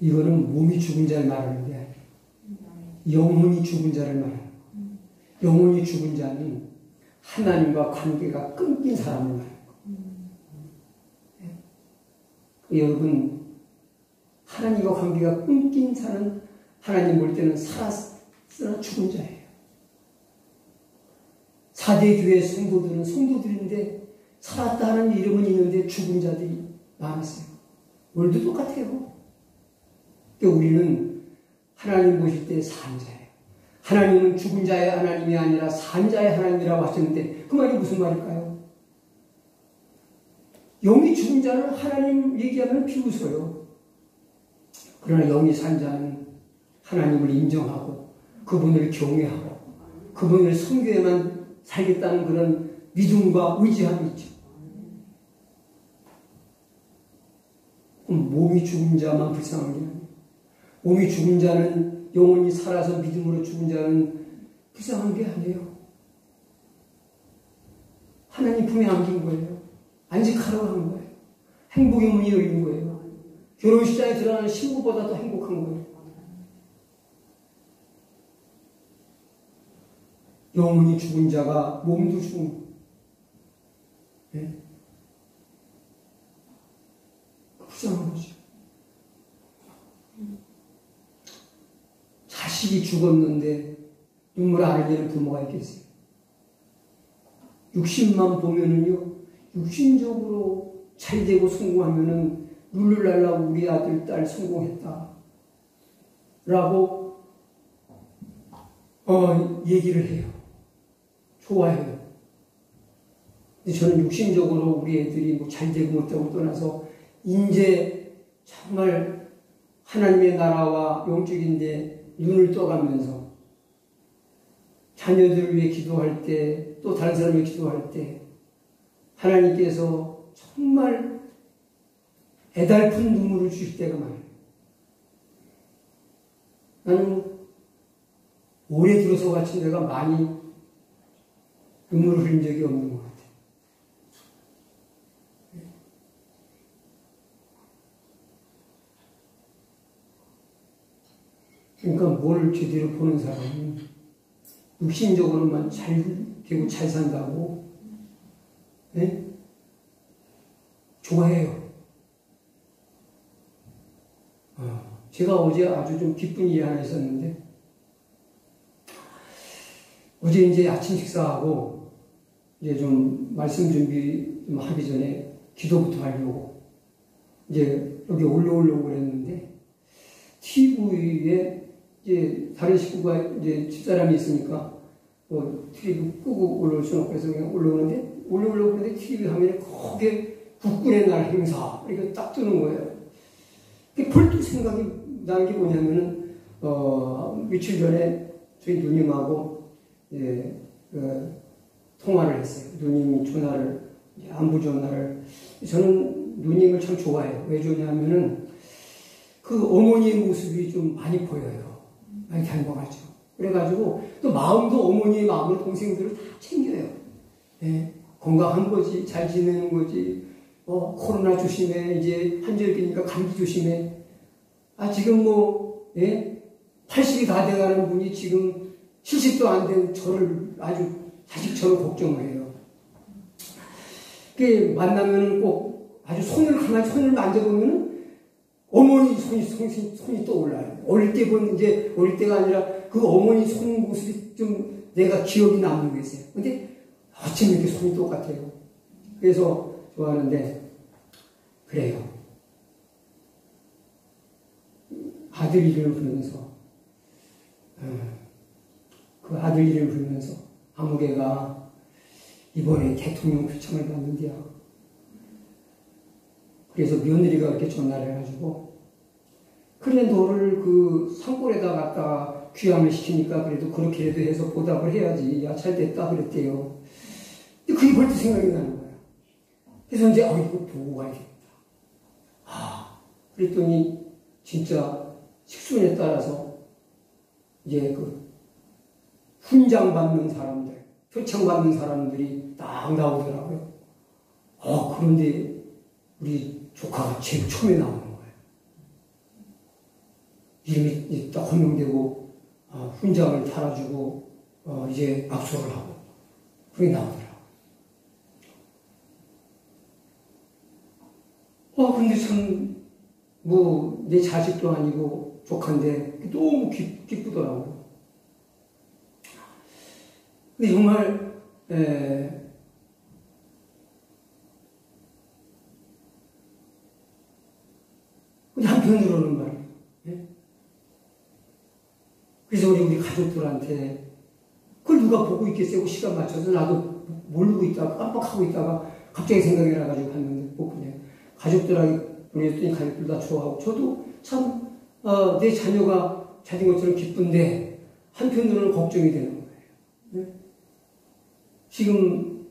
이거는 몸이 죽은 자를 말하는 게 아니에요. 영혼이 죽은 자를 말하는 거예요. 영혼이 죽은 자는 하나님과 관계가 끊긴 사람을 말하는 거예요. 여러분, 하나님과 관계가 끊긴 사람, 하나님 볼 때는 살았으나 죽은 자예요. 4대 교회 성도들은 성도들인데 살았다는 이름은 있는데 죽은 자들이 많았어요. 오늘도 똑같아요. 그러니까 우리는 하나님 보실 때 산 자예요. 하나님은 죽은 자의 하나님이 아니라 산 자의 하나님이라고 하셨는데 그 말이 무슨 말일까요? 영이 죽은 자는 하나님 얘기하면 비웃어요. 그러나 영이 산 자는 하나님을 인정하고 그분을 경외하고 그분을 섬겨야만 살겠다는 그런 믿음과 의지함이 있죠. 그럼 몸이 죽은 자만 불쌍한 게 아니에요. 몸이 죽은 자는 영혼이 살아서 믿음으로 죽은 자는 불쌍한 게 아니에요. 하나님 품에 안긴 거예요. 안식하라고 한 거예요. 행복의 문이 열린 거예요. 결혼식장에 들어가는 신부보다 더 행복한 거예요. 영혼이 죽은 자가 몸도 죽은, 네? 불쌍한 거죠. 자식이 죽었는데 눈물 안 흘리는 부모가 있겠어요. 육신만 보면은요, 육신적으로 잘 되고 성공하면은 룰루랄라 우리 아들, 딸 성공했다. 라고, 얘기를 해요. 좋아해요. 근데 저는 육신적으로 우리 애들이 뭐 잘 되고 못되고 떠나서 이제 정말 하나님의 나라와 영적인데 눈을 떠가면서 자녀들을 위해 기도할 때 또 다른 사람을 위해 기도할 때 하나님께서 정말 애달픈 눈물을 주실 때가 많아요. 나는 올해 들어서 같이 내가 많이 눈물을 흘린 적이 없는 것 같아요. 그러니까 뭘 제대로 보는 사람은 육신적으로만 잘 되고 잘 산다고 네? 좋아해요. 제가 어제 아주 좀 기쁜 일이 하나 있었는데 어제 이제 아침 식사하고 이제 좀 말씀 준비 좀 하기 전에 기도부터 하려고 이제 여기 올라오려고 그랬는데 TV에 이제 다른 식구가 이제 집사람이 있으니까 TV 끄고 올라올 수는 없고 해서 그냥 올라오려고 하는데 TV 화면에 거기에 국군의 날 행사 이렇게 딱 뜨는 거예요. 벌떡 생각이 나는 게 뭐냐면은 며칠 전에 저희 누님하고 통화를 했어요. 누님이 전화를 안부 전화를 저는 누님을 참 좋아해요. 왜 좋냐면은 그 어머니의 모습이 좀 많이 보여요. 많이 닮아가지고. 그래가지고 또 마음도 어머니의 마음을 동생들을 다 챙겨요. 네. 건강한 거지, 잘 지내는 거지, 코로나 조심해, 이제 환절기니까 감기 조심해. 지금 예? 80이 다 돼가는 분이 지금 70도 안 된 저를 아주 자식처럼 걱정을 해요. 그 만나면 꼭 아주 가만히 손을 만져보면은 어머니 손이 떠올라요. 어릴 때가 아니라 그 어머니 손 모습이 좀 내가 기억이 남는 게 있어요. 근데 어쩜 이렇게 손이 똑같아요. 그래서 좋아하는데, 그래요. 아들 이름을 부르면서, 그 아들 이름을 부르면서, 아무개가 이번에 대통령 표창을 받는데요. 그래서 며느리가 이렇게 전화를 해가지고, 그래, 너를 그 산골에다 갖다가 귀향을 시키니까 그래도 그렇게라도 해서 보답을 해야지. 야, 잘 됐다 그랬대요. 근데 그게 벌써 생각이 나는 거야. 그래서 이제, 이거 보고 가야겠다. 그랬더니, 진짜 식순에 따라서 이제 그 훈장 받는 사람들, 표창 받는 사람들이 딱 나오더라고요. 그런데 우리 조카가 제일 처음에 나오는 거예요. 이름이 딱 호명되고, 훈장을 달아주고, 이제 악수를 하고, 그게 나오더라고요. 근데 참, 내 자식도 아니고 조카인데 너무 기쁘더라고요. 근데 정말, 한편으로는 말이에요. 예? 그래서 우리 가족들한테 그걸 누가 보고 있겠어요? 시간 맞춰서 나도 모르고 있다가 깜빡하고 있다가 갑자기 생각이 나가지고 갔는데 꼭 그냥 가족들하고 보냈더니 가족들 다 좋아하고 저도 참 내 자녀가 잘 된 것처럼 기쁜데 한편으로는 걱정이 되는 거예요. 네? 지금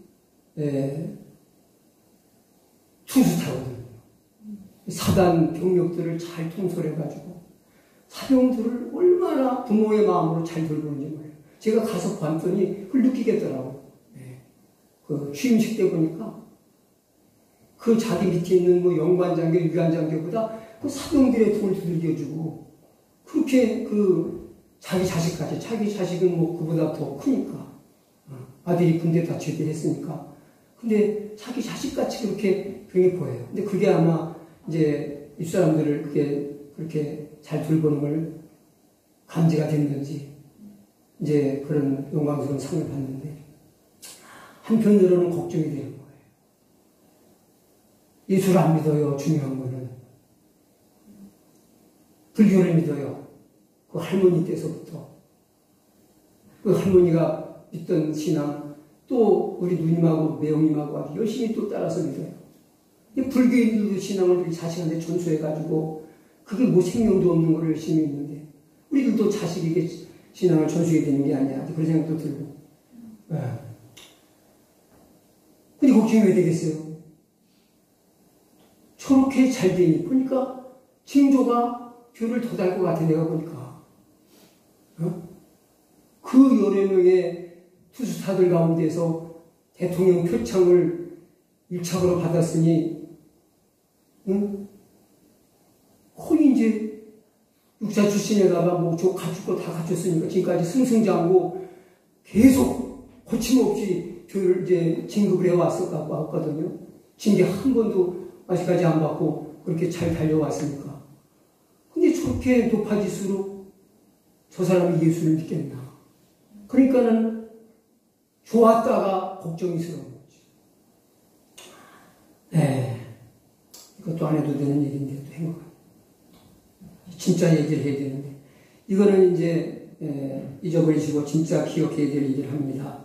투수타거든요. 사단 병력들을 잘 통솔해가지고 사병들을 얼마나 부모의 마음으로 잘 돌보는지 몰라요. 제가 가서 봤더니 그걸 느끼겠더라고요. 그 취임식 때 보니까 그 자기 밑에 있는 영관장교, 위관장교보다 그 사병들의 돈을 두들겨주고 그렇게 그 자기 자식까지, 자기 자식은 그보다 더 크니까 아들이 군대 다 제대했으니까 근데 자기 자식같이 그렇게 보여요. 근데 그게 아마 이제 입사람들을 그렇게 잘 돌보는 걸 감지가 됐는지 이제 그런 영광스러운 상을 받는데 한편으로는 걱정이 되는 거예요. 예수를 안 믿어요. 중요한 거는 불교를 믿어요. 그 할머니 때서부터 그 할머니가 믿던 신앙 또 우리 누님하고 매형님하고 아주 열심히 또 따라서 믿어요. 불교인들도 신앙을 자식한테 전수해가지고 그게 뭐 생명도 없는 걸 열심히 믿는데 우리들도 자식에게 신앙을 전수해야 되는 게 아니야. 그런 생각도 들고. 근데 걱정이 왜 되겠어요? 저렇게 잘 되니 보니까 징조가 뷰를 더 달 것 같아. 내가 보니까 그 여러 명의 투스타들 가운데서 대통령 표창을 1차로 받았으니 거의 이제 육사 출신에다가 뭐 갖출 거 다 갖췄으니까 지금까지 승승장구 계속 거침없이 교를 이제 진급을 해왔거든요. 징계 한 번도 아직까지 안 받고 그렇게 잘 달려왔으니까. 근데 저렇게 높아질수록 저 사람이 예수를 믿겠나. 그러니까는 좋았다가 걱정이스러운 거지. 이것도 안 해도 되는 얘기인데 또 행복한. 진짜 얘기를 해야 되는데 이거는 이제 잊어버리시고 진짜 기억해야 될 얘기를 합니다.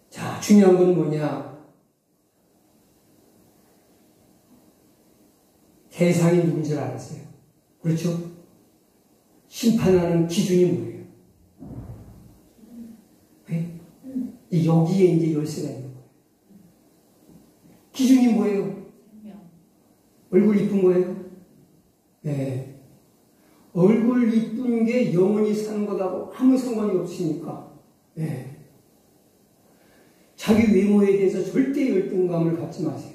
자, 중요한 건 뭐냐? 대상이 누군지 알았어요. 그렇죠? 심판하는 기준이 뭐예요? 네? 여기에 이제 열쇠가 있는 거예요. 기준이 뭐예요? 얼굴 이쁜 거예요? 네. 얼굴 이쁜 게 영원히 사는 것하고 아무 상관이 없으니까. 네. 자기 외모에 대해서 절대 열등감을 갖지 마세요.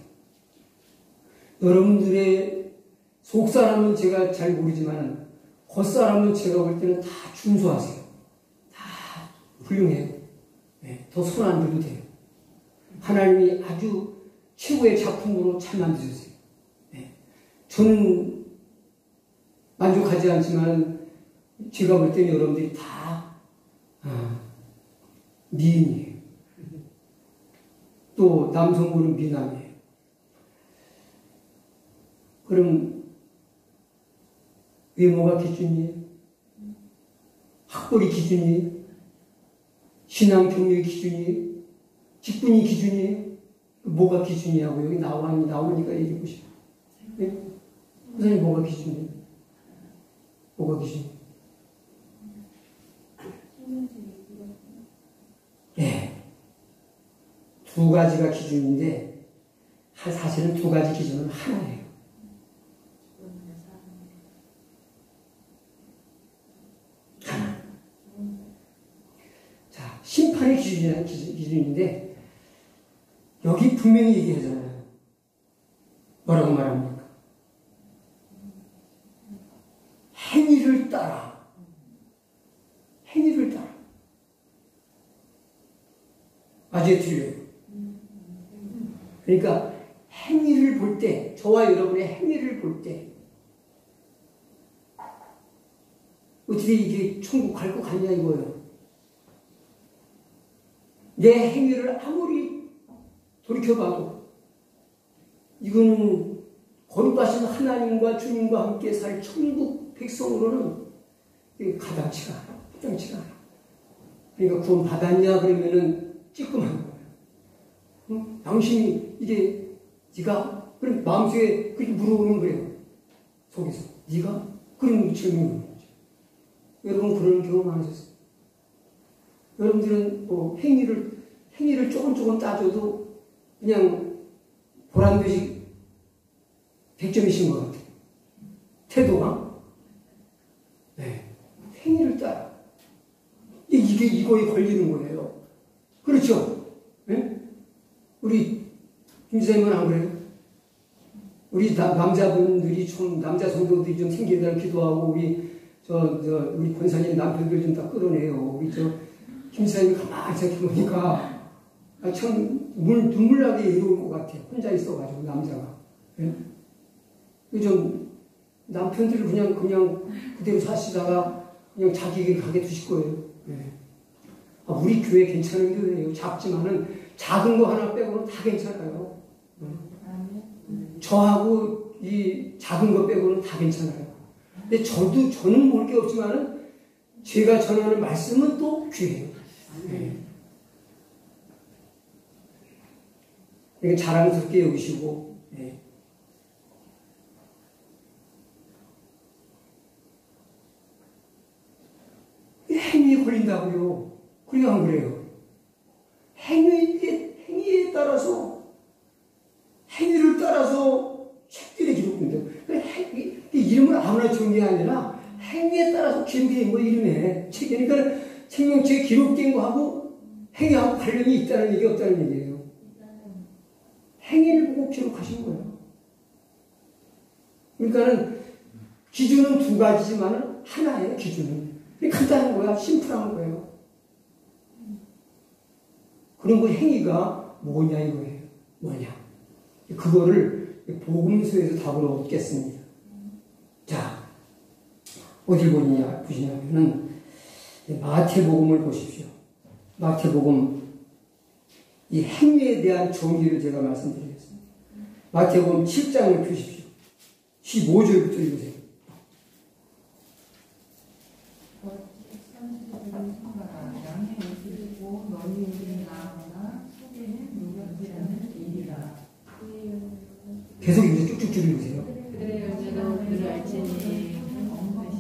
여러분들의 속사람은 제가 잘 모르지만 겉사람은 제가 볼 때는 다 준수하세요. 다 훌륭해요. 네. 더 손 안 들어도 돼요. 하나님이 아주 최고의 작품으로 잘 만드셨어요. 네. 저는 만족하지 않지만 제가 볼 때는 여러분들이 다 미인이에요. 또 남성분은 미남이에요. 그럼 외모가 기준이에요? 학벌이 기준이에요? 신앙 경력이 기준이에요? 직분이 기준이에요? 뭐가 기준이냐고 여기 나오니까 얘기해 보시죠. 네? 선생님 뭐가 기준이에요? 뭐가 기준이에요? 네. 두 가지가 기준인데 사실은 두 가지 기준은 하나예요. 하나. 자, 심판의 기준인데 여기 분명히 얘기하잖아요. 뭐라고 말합니까? 행위를 따라. 행위를 따라. 맞아요, 틀려요? 그러니까 행위를 볼 때, 저와 여러분의 행위를 볼 때 어떻게 이게 천국 갈 것 같냐 이거예요. 내 행위를 아무리 돌이켜봐도 이거는 거룩하신 하나님과 주님과 함께 살 천국 백성으로는 가당치가 않아. 합당치가 않아. 그러니까 구원 받았냐 그러면은 찌끔한 거예요. 응? 당신이 이게 네가 그럼 마음속에 그렇게 물어보는 거예요. 속에서 네가 그런 질문을 하는 거죠. 여러분 그런 경험 안 하셨어요? 여러분들은 뭐 행위를 조금 따져도 그냥 보란듯이 100점이신 것 같아요. 태도가. 네. 행위를 따라. 이거에 걸리는 거예요. 그렇죠? 네? 우리 김지사님은 안 그래요? 우리 남자분들이 좀, 남자 성도들이 좀 생기달라고 기도하고, 우리 권사님 남편들 좀 다 끌어내요. 우리 김지사님 가만히 생각해보니까, 참, 눈물 나게 이로울 것 같아요. 혼자 있어가지고, 남자가. 예? 좀, 남편들 그냥 그대로 사시다가, 그냥 자기 길 가게 두실 거예요. 예. 우리 교회 괜찮은 교회예요. 작지만은, 작은 거 하나 빼고는 다 괜찮아요. 저하고 이 작은 거 빼고는 다 괜찮아요. 근데 저는 볼 게 없지만은 제가 전하는 말씀은 또 귀해요. 네. 이렇게 자랑스럽게 여기시고, 예. 행위에 걸린다고요. 그래요, 안 그래요? 행위에 따라서, 행위를 따라서 책들이 기록된다. 이름을 아무나 주는 게 아니라 행위에 따라서 기록된 거 이름에. 그러니까 생명책에 기록된 거하고 행위하고 관련이 있다는 얘기 없다는 얘기예요. 행위를 보고 기록하신 거예요. 그러니까는 기준은 두 가지지만 하나예요, 기준은. 간단한 거야, 심플한 거예요. 그런 그 행위가 뭐냐 이거예요. 뭐냐. 그거를 복음서에서 답을 얻겠습니다. 자, 어딜 보시냐면은 마태복음을 보십시오. 마태복음 이 행위에 대한 정의를 제가 말씀드리겠습니다. 마태복음 7장을 펴십시오. 15절부터 읽으세요. 계속 이제 쭉쭉쭉 읽으세요. 그들의 열매로 그를 알지니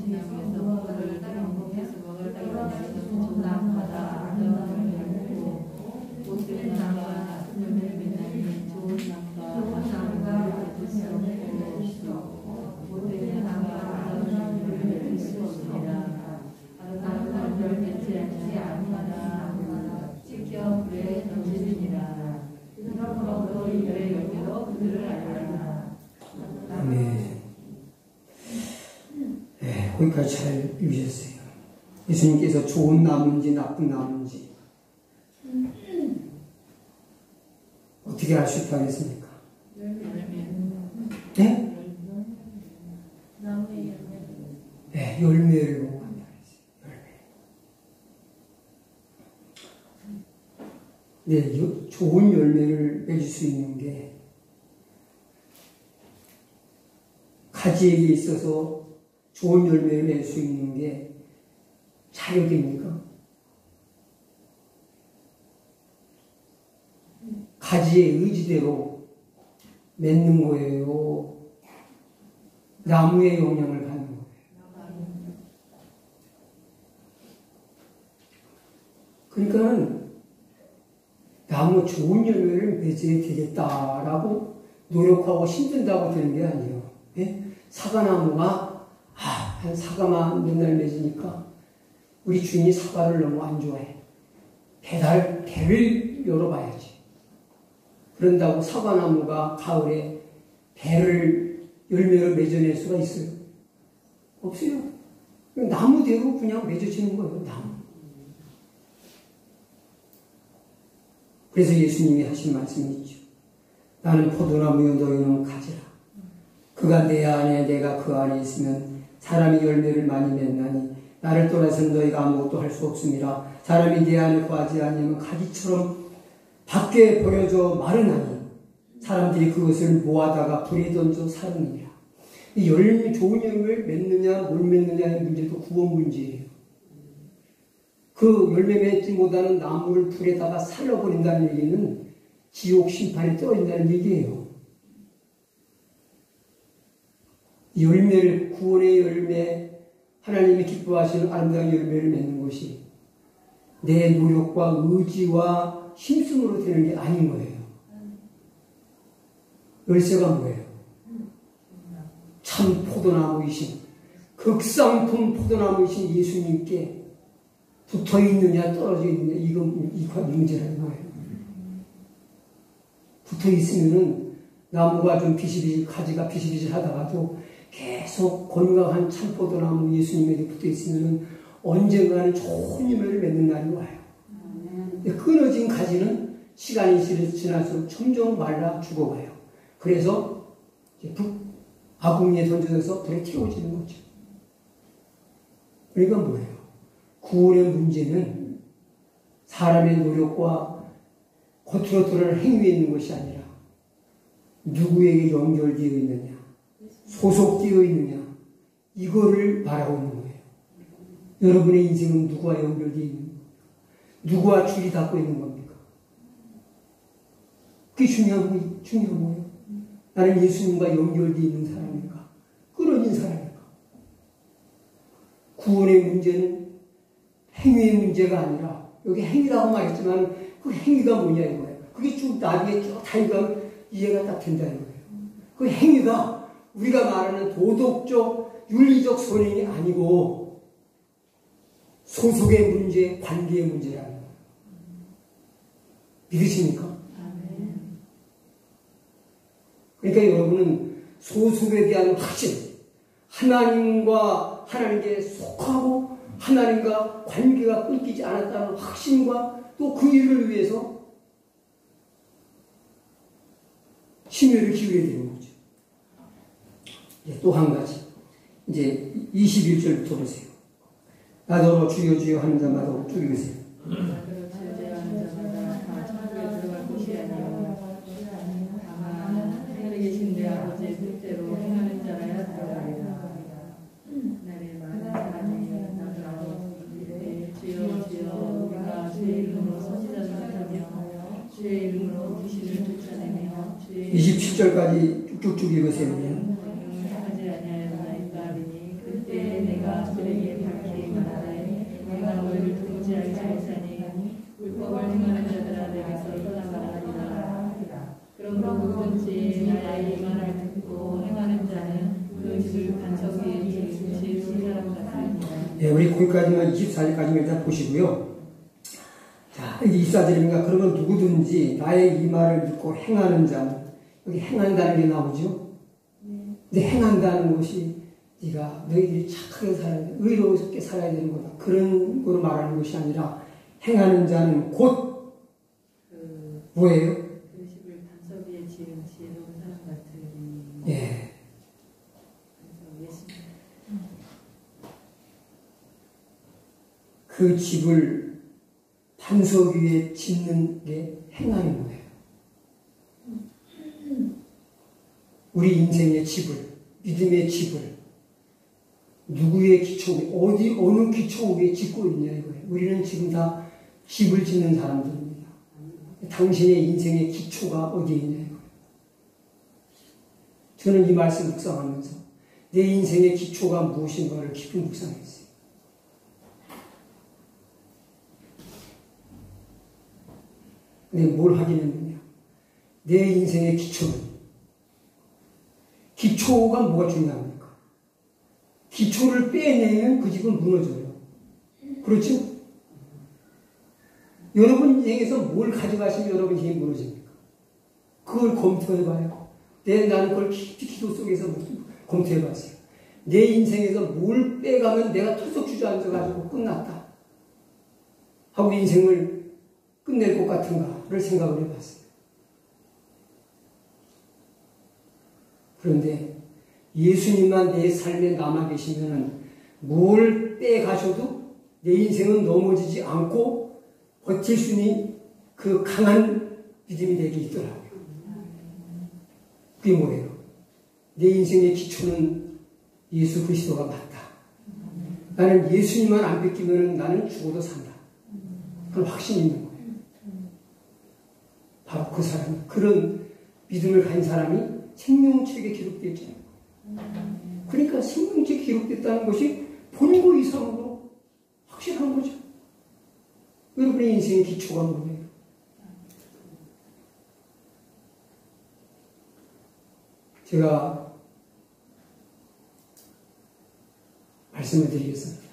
시나무에서 그를 따르는 곳에서 먹을 따르는 존나무마다 아름다운 열매를 맺고 못된 나무와 나쁜 열매를 맺나니 좋은 나무가 열매를 맺을 수 없고 못된 나무가 아름다운 열매를 맺을 수 없느니라. 아름다운 열매를 맺지 아니하나 찢겨 불에 던지느니라. 그러므로 이들의 열매로 그들을 알리라. 네, 거기까지 잘 읽으셨어요. 예수님께서 좋은 나무인지 나쁜 나무인지 어떻게 알 수 있다고 했습니까? 네? 네, 열매를 보고 한다 그랬어요. 네, 좋은 열매를 맺을 수 있는 게 가지에게 있어서 좋은 열매를 낼 수 있는 게 자력입니까? 가지의 의지대로 맺는 거예요? 나무의 영향을 받는 거예요? 그러니까는 나무 좋은 열매를 맺어야 되겠다라고 노력하고 힘든다고 되는 게 아니에요. 예? 사과나무가 한 사과만 맨날 맺으니까 우리 주인이 사과를 너무 안 좋아해. 배를 열어봐야지. 그런다고 사과나무가 가을에 열매를 맺어낼 수가 있어요? 없어요. 나무대로 그냥 맺어지는 거예요, 나무. 그래서 예수님이 하신 말씀이 있죠. 나는 포도나무여 너희는 가지라. 그가 내 안에 내가 그 안에 있으면 사람이 열매를 많이 맺나니 나를 떠나서는 너희가 아무것도 할 수 없습니다. 사람이 내 안에 거하지 아니하면 가지처럼 밖에 버려져 마르나니 사람들이 그것을 모아다가 불에 던져 사르느니라. 이 좋은 열매를 맺느냐 못 맺느냐의 문제도 구원 문제예요. 그 열매 맺지 못하는 나무를 불에다가 살려버린다는 얘기는 지옥 심판에 떨어진다는 얘기예요. 열매를, 구원의 열매, 하나님이 기뻐하시는 아름다운 열매를 맺는 것이 내 노력과 의지와 힘쓰므로 되는 게 아닌 거예요. 열쇠가 뭐예요? 참 포도나무이신, 극상품 포도나무이신 예수님께 붙어 있느냐 떨어져 있느냐, 이거 문제라는 거예요. 붙어 있으면은 나무가 좀 비실비실, 가지가 비실비실 하다가도 계속 건강한 참포도나무 예수님에게 붙어 있으면 언젠가는 좋은 열매를 맺는 날이 와요. 끊어진 가지는 시간이 지날수록 점점 말라 죽어가요. 그래서 아궁이에 던져져서 불에 태워지는 거죠. 그러니까 뭐예요? 구원의 문제는 사람의 노력과 겉으로 드러난 행위에 있는 것이 아니라 누구에게 연결되어 있느냐, 소속되어 있느냐, 이거를 말하고 있는 거예요. 여러분의 인생은 누구와 연결되어 있는 겁니까? 누구와 줄이 닿고 있는 겁니까? 그게 중요한 거예요. 나는 예수님과 연결되어 있는 사람인가? 끊어진 사람인가? 구원의 문제는 행위의 문제가 아니라, 여기 행위라고 말했지만 그 행위가 뭐냐 이거예요. 그게 쭉 나중에 쭉 다니까 이해가 딱 된다 이거예요. 그 행위가 우리가 말하는 도덕적, 윤리적 선행이 아니고 소속의 문제, 관계의 문제라는 거예요. 믿으십니까? 그러니까 여러분은 소속에 대한 확신, 하나님과 하나님께 속하고 하나님과 관계가 끊기지 않았다는 확신과 또 그 일을 위해서 심혈을 기울여야 되는 거죠. 또 한 가지, 이제 21절부터 보세요. 나더러 주여 주여 하는 자마다 쭉 읽으세요. 계신 내 아버지의 뜻대로 행하는 자라야 들어가리라. 나를 많은 사람이 나더러 주여 주여 우리가 주의 이름으로 선지자를 하며 주의 이름으로 귀신을 쫓아내며 27절까지 쭉쭉 읽으세요. 하지 아니하였나이까 하리니 그때 내가 그에게 밝히 말하되 내가 너희를 도무지 알지 못하니 불법을 행하는 자들아 내게서 떠나가라 하리라. 그러므로 누구든지 나의 이 말을 듣고 행하는 자는 그 집을 반석 위에 지은 사람 같으니라. 네, 우리 거기까지만 24절까지만 일단 보시고요. 자, 24절입니다. 그러면 누구든지 나의 이 말을 듣고 행하는 자는, 여기 행한다는 게 나오죠? 근데 행한다는 것이 네가 너희들이 착하게 살아야 돼, 의롭게 살아야 되는 거다, 그런 거로 말하는 것이 아니라 행하는 자는 곧 뭐예요? 그 집을 반석 위에 지은 지혜로운 사람 같으니. 예. 그 집을 반석 위에 짓는 게 행하는 거예요. 우리 인생의 집을, 믿음의 집을 누구의 기초, 어느 기초 위에 짓고 있냐 이거예요. 우리는 지금 다 집을 짓는 사람들입니다. 당신의 인생의 기초가 어디에 있냐 이거예요. 저는 이 말씀 묵상하면서 내 인생의 기초가 무엇인가를 깊이 묵상했어요. 근데 뭘 확인했느냐? 내 인생의 기초가 뭐가 중요합니까? 기초를 빼내면 그 집은 무너져요. 그렇죠? 여러분 인생에서 뭘 가져가시면 여러분 인생이 무너집니까? 그걸 검토해봐요. 나는 그걸 깊이 기도 속에서 검토해봤어요. 내 인생에서 뭘 빼가면 내가 털썩 주저앉아가지고 끝났다 하고 인생을 끝낼 것 같은가를 생각을 해봤어요. 그런데 예수님만 내 삶에 남아 계시면 뭘 빼가셔도 내 인생은 넘어지지 않고 버틸 수 있는 그 강한 믿음이 내게 있더라고요. 그게 뭐예요? 내 인생의 기초는 예수 그리스도가 맞다. 나는 예수님만 안 뺏기면 나는 죽어도 산다. 그런 확신이 있는 거예요. 바로 그 사람, 그런 믿음을 가진 사람이 생명책에 기록되어 있잖아요. 그러니까 생명책에 기록됐다는 것이 본고 이상으로 확실한 거죠. 여러분의 인생의 기초가 뭐예요? 제가 말씀을 드리겠습니다.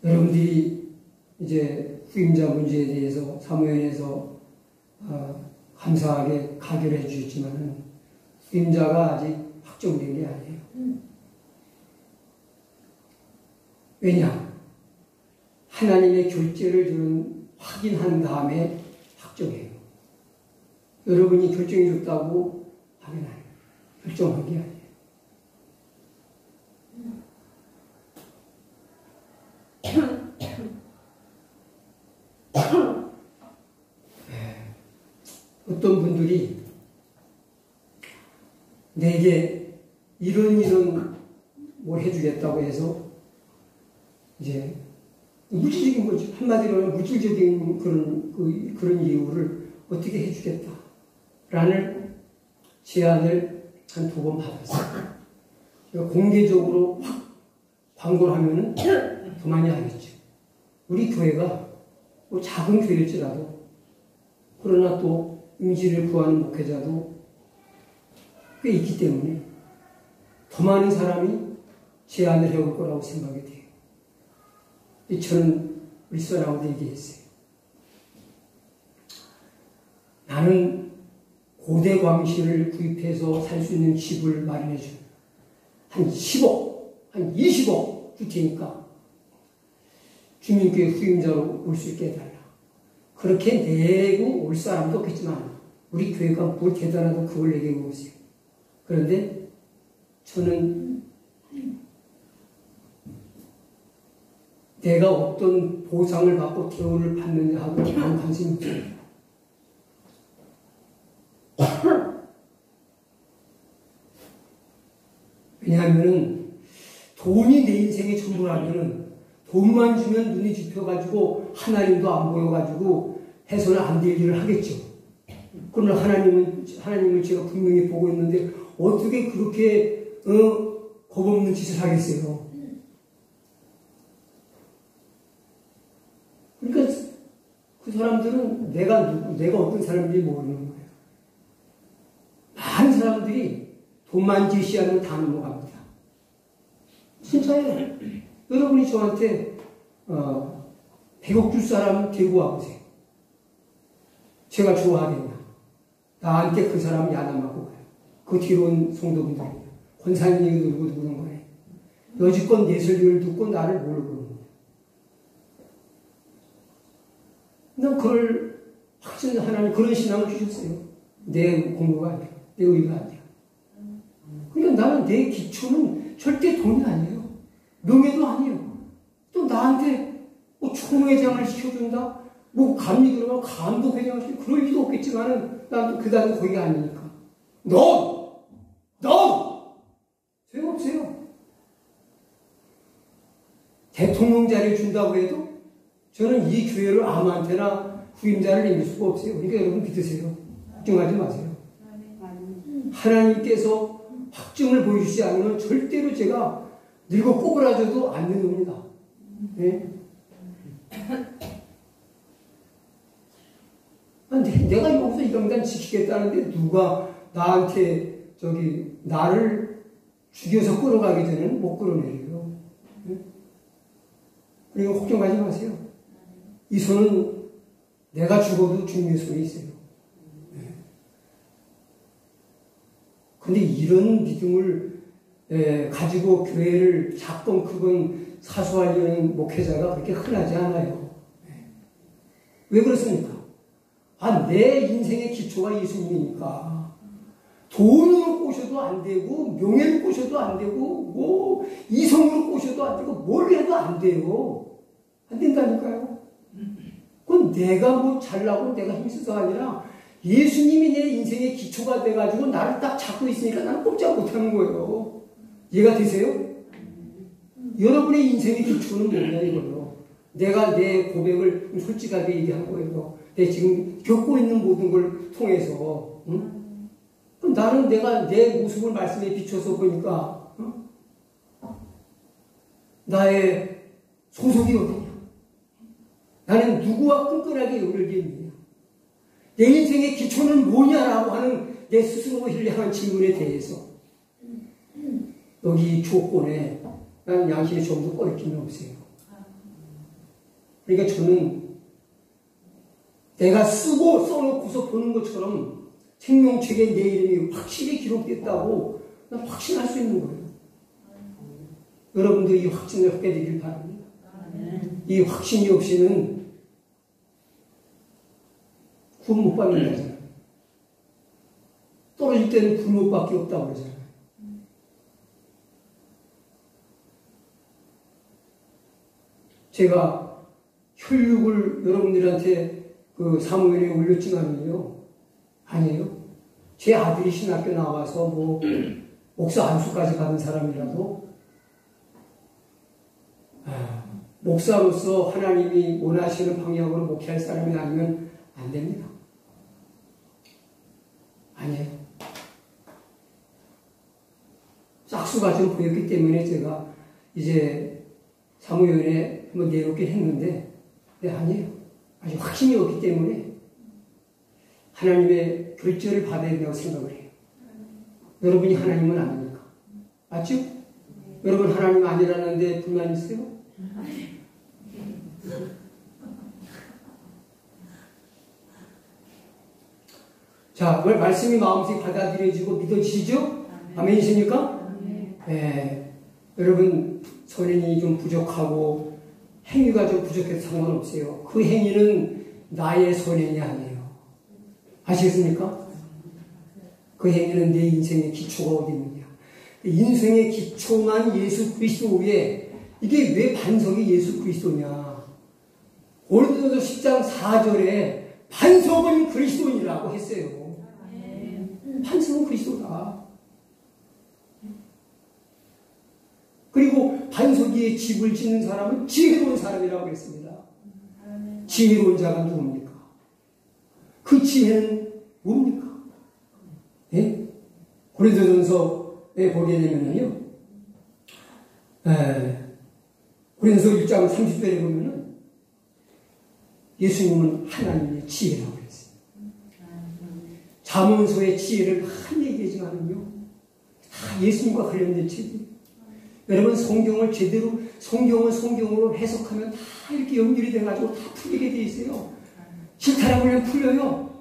여러분들이 이제 후임자 문제에 대해서 사무연에서 감사하게 가결해 주셨지만 후임자가 아직 확정된 게 아니에요. 왜냐? 하나님의 결재를 저는 확인한 다음에 확정해요. 여러분이 결정해 줬다고 하면 아니에요. 결정한 게 아니에요. 어떤 분들이 내게 이런 뭘 해주겠다고 해서 이제 물질적인 거죠. 한마디로 물질적인 그런 이유를 어떻게 해주겠다. 라는 제안을 한 2번 받았어요. 공개적으로 확 광고를 하면은 더 많이 하겠죠. 우리 교회가 뭐 작은 교회일지라도 그러나 또 임지를 구하는 목회자도 꽤 있기 때문에 더 많은 사람이 제안을 해올 거라고 생각이 돼요. 저는 우리 선하고도 얘기했어요. 나는 고대 광실을 구입해서 살 수 있는 집을 마련해 준 한 10억, 한 20억 줄 테니까 주민교회 후임자로 올 수 있게 해달라. 그렇게 내고 올 사람도 없겠지만 우리 교회가 뭘 대단하다고 그걸 얘기하고 오세요. 그런데 저는 내가 어떤 보상을 받고 대우를 받느냐 하고 아무 관심이 없어요. 왜냐하면 돈이 내 인생의 전부라면 돈만 주면 눈이 짚혀가지고 하나님도 안 보여가지고 해서는 안 될 일을 하겠죠. 그러나 하나님을 제가 분명히 보고 있는데 어떻게 그렇게 겁없는 짓을 하겠어요. 그러니까 그 사람들은 내가 어떤 사람인지 모르는 거예요. 많은 사람들이 돈만 제시하면 다 넘어갑니다. 진짜예요. 여러분이 저한테 100억 줄 사람 데리고 와보세요. 제가 좋아하겠냐? 나한테 그 사람 야단맞고 가요. 그 뒤로 온 성도분들이에요. 권사님이 누구는 거예요. 여지껏 내 설교를 듣고 나를 모르고 그러는 거예요. 난 그걸 확실히 하나님 그런 신앙을 주셨어요. 내 공부가 아니라, 내 의가 아니라. 그러니까 나는 내 기초는 절대 돈이 아니에요. 명예도 아니에요. 또 나한테 뭐 총회장을 시켜준다? 뭐 감리 들어가면 감독회장을 시켜준다? 그럴 일도 없겠지만은 난 또 그다음 거기가 아니니까. 너! 소용없어요. 대통령 자리를 준다고 해도 저는 이 교회를 아무한테나 후임자를 내밀 수가 없어요. 그러니까 여러분 믿으세요. 걱정하지 마세요. 하나님께서 확증을 보여주시지 않으면 절대로 제가 늙어 꼬부라져도 않는 겁니다. 네? 내가 여기서 이 강단 지키겠다는데 누가 나한테 나를 죽여서 끌어가기 전에는 못 끌어내려요. 네? 그러니까 걱정하지 마세요. 이 손은 내가 죽어도 주님의 손에 있어요. 네. 근데 이런 믿음을 가지고 교회를 작건 크건 사수하려는 목회자가 그렇게 흔하지 않아요. 왜 그렇습니까? 내 인생의 기초가 예수님이니까 돈으로 꼬셔도 안 되고 명예로 꼬셔도 안 되고 뭐 이성으로 꼬셔도 안 되고 뭘 해도 안 돼요. 안 된다니까요. 그건 내가 뭐 잘나고 내가 힘써서가 아니라 예수님이 내 인생의 기초가 돼가지고 나를 딱 잡고 있으니까 나는 꼼짝 못하는 거예요. 이해가 되세요? 여러분의 인생의 기초는 뭐냐 이거예요. 내가 내 고백을 솔직하게 얘기한 거예요. 내 지금 겪고 있는 모든 걸 통해서 응? 그럼 나는 내가 내 모습을 말씀에 비춰서 보니까 나의 소속이 어디냐? 나는 누구와 끈끈하게 연결되느냐? 내 인생의 기초는 뭐냐라고 하는 내 스스로를 향한 질문에 대해서 여기 조건에 나는 양심이 좀 더 꺼리낌이 없어요. 그러니까 저는 내가 쓰고 써놓고서 보는 것처럼 생명책에 내 이름이 확실히 기록됐다고 난 확신할 수 있는 거예요. 여러분도 이 확신을 갖게 되길 바랍니다. 이 확신이 없이는 구원 못 받는 거잖아요. 떨어질 때는 굴목밖에 없다고 그러잖아요. 제가 혈육을 여러분들한테 그 사무엘에 올렸지만요. 아니에요. 제 아들이 신학교 나와서 뭐 목사 안수까지 받은 사람이라도 목사로서 하나님이 원하시는 방향으로 목회할 사람이 아니면 안 됩니다. 아니에요. 짝수가 좀 보였기 때문에 제가 이제 사무위원회에 한번 내놓긴 했는데, 네, 아니에요. 아직 확신이 없기 때문에 하나님의 결절을 받아야 된다고 생각을 해요. 여러분이 하나님은 아니니까. 맞죠? 여러분 하나님 아니라는데 불만 있어요? 자, 말씀이 마음속에 받아들여지고 믿어지시죠? 아멘이십니까? 네. 여러분, 선행이 좀 부족하고 행위가 좀 부족해도 상관없어요. 그 행위는 나의 선행이 아니에요. 아시겠습니까? 그 행위는 내 인생의 기초가 어디 있느냐. 인생의 기초만 예수 그리스도 위에, 이게 왜 반석이 예수 그리스도냐. 고린도서 10장 4절에 반석은 그리스도인이라고 했어요. 반석은 그리스도다. 그리고 반석 위에 집을 짓는 사람은 지혜로운 사람이라고 했습니다. 지혜로운 자가 누굽니까? 그 지혜는 뭡니까? 예? 고린도전서에 보게 되면요, 고린도서 1장 30절에 보면은 예수님은 하나님의 지혜라고 그랬어요. 잠언서의 지혜를 많이 얘기하지만은요, 다 예수님과 관련된 책이에요. 여러분, 성경을 제대로, 성경은 성경으로 해석하면 다 이렇게 연결이 돼가지고 다 풀리게 돼 있어요. 싫다라고 그냥 풀려요.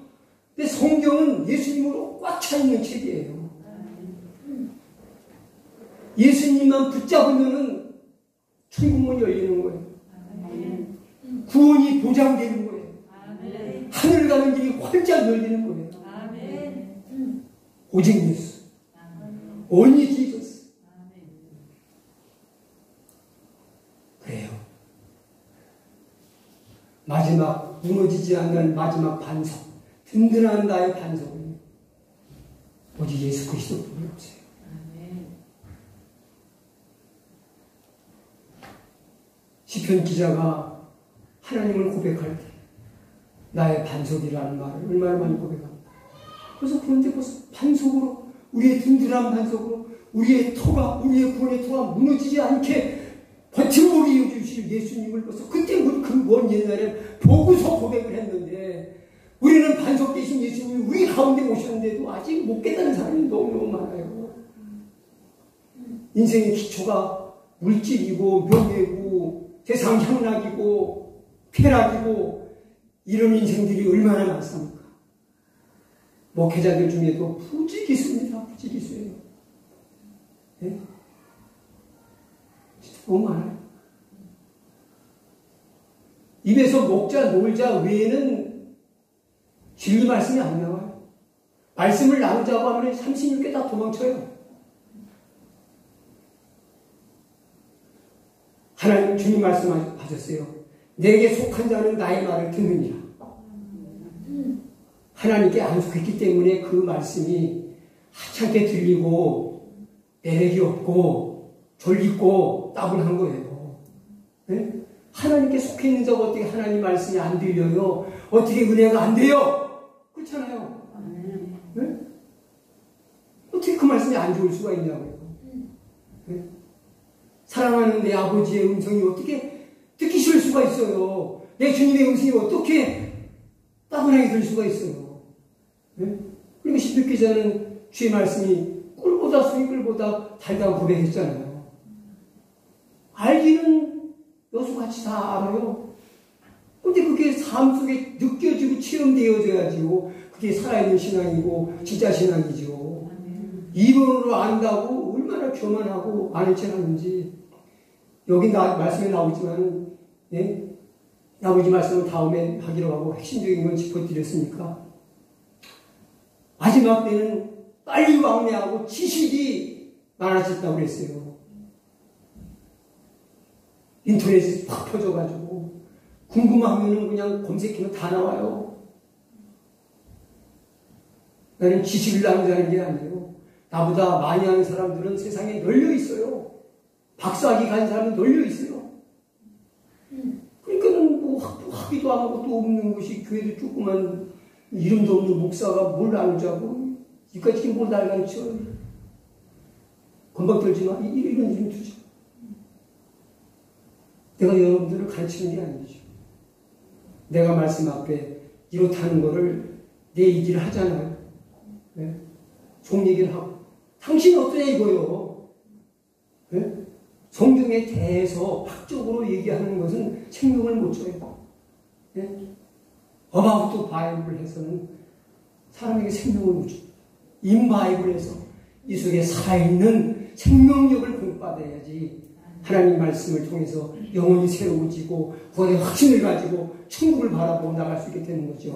근데 성경은 예수님으로 꽉 차 있는 책이에요. 예수님만 붙잡으면은 천국문이 열리는 거예요. 구원이 보장되는 거예요. 하늘 가는 길이 활짝 열리는 거예요. 오직 예수. only Jesus. 그래요. 마지막 무너지지 않는 마지막 반석, 든든한 나의 반석은 오직 예수 그리스도뿐이 없어요. 시편 기자가 하나님을 고백할 때 나의 반석이라는 말을 얼마나 많이 고백합니다. 그래서 그런데 벌써 반석으로, 우리의 든든한 반석으로 우리의 터가, 우리의 구원의 터가 무너지지 않게 버팀목이 이어주실 예수님을 벌써 그때 그 먼 옛날에 보고서 고백을 했는데, 우리는 반석 되신 예수님이 우리 가운데 오셨는데도 아직 못 깨닫는 사람이 너무너무 많아요. 인생의 기초가 물질이고 명예고 세상 향락이고 쾌락이고 이런 인생들이 얼마나 많습니까? 목회자들 중에도 부지기수입니다. 부지기수예요. 네? 진짜 너무 많아요. 입에서 먹자 놀자 외에는 진리 말씀이 안 나와요. 말씀을 나누자고 하면 36개 다 도망쳐요. 하나님, 주님 말씀하셨어요. 내게 속한 자는 나의 말을 듣느니라. 하나님께 안 속했기 때문에 그 말씀이 하찮게 들리고 매력이 없고 졸깃고 따분한 거예요. 네? 하나님께 속해 있는 자가 어떻게 하나님 말씀이 안 들려요? 어떻게 은혜가 안 돼요? 그렇잖아요. 네? 어떻게 그 말씀이 안 좋을 수가 있냐고요. 네? 사랑하는 내 아버지의 음성이 어떻게 듣기 싫을 수가 있어요? 내 주님의 음성이 어떻게 따분하게 들을 수가 있어요? 네? 그리고 시편 기자는 주의 말씀이 꿀보다 순이 꿀보다 달다고 고백했잖아요. 알기는 여수같이 다 알아요. 근데 그게 삶 속에 느껴지고 체험되어져야지요. 그게 살아있는 신앙이고 진짜 신앙이죠. 이론으로 안다고 얼마나 교만하고 아는 척 하는지. 여기 말씀에 나오지만, 예? 나머지 말씀은 다음에 하기로 하고 핵심적인 건 짚어드렸으니까. 마지막 때는 빨리 왕래하고 지식이 많아졌다고 그랬어요. 인터넷이 팍 퍼져가지고 궁금하면은 그냥 검색하면 다 나와요. 나는 지식을 나누자는 게 아니에요. 나보다 많이 하는 사람들은 세상에 널려 있어요. 박사학위 간 사람은 널려 있어요. 학위도 아무것도 없는 것이 교회도 조그만 이름도 없는 목사가 뭘 알자고 이까지 뭘 날가르쳐. 건방 떨지 마. 이런 이름 두죠. 내가 여러분들을 가르치는 게 아니죠. 내가 말씀 앞에 이렇다는 거를 내 얘기를 하잖아요. 네? 종 얘기를 하고 당신은 어떠냐 이거요. 네? 성경에 대해서 학적으로 얘기하는 것은 생명을 못 줘요. 네? About the Bible에서는 사람에게 생명을 못 줘요. In Bible에서 이 속에 살아있는 생명력을 공부받아야지 하나님 말씀을 통해서 영혼이 새로워지고 구원의 확신을 가지고 천국을 바라보고 나갈 수 있게 되는 거죠.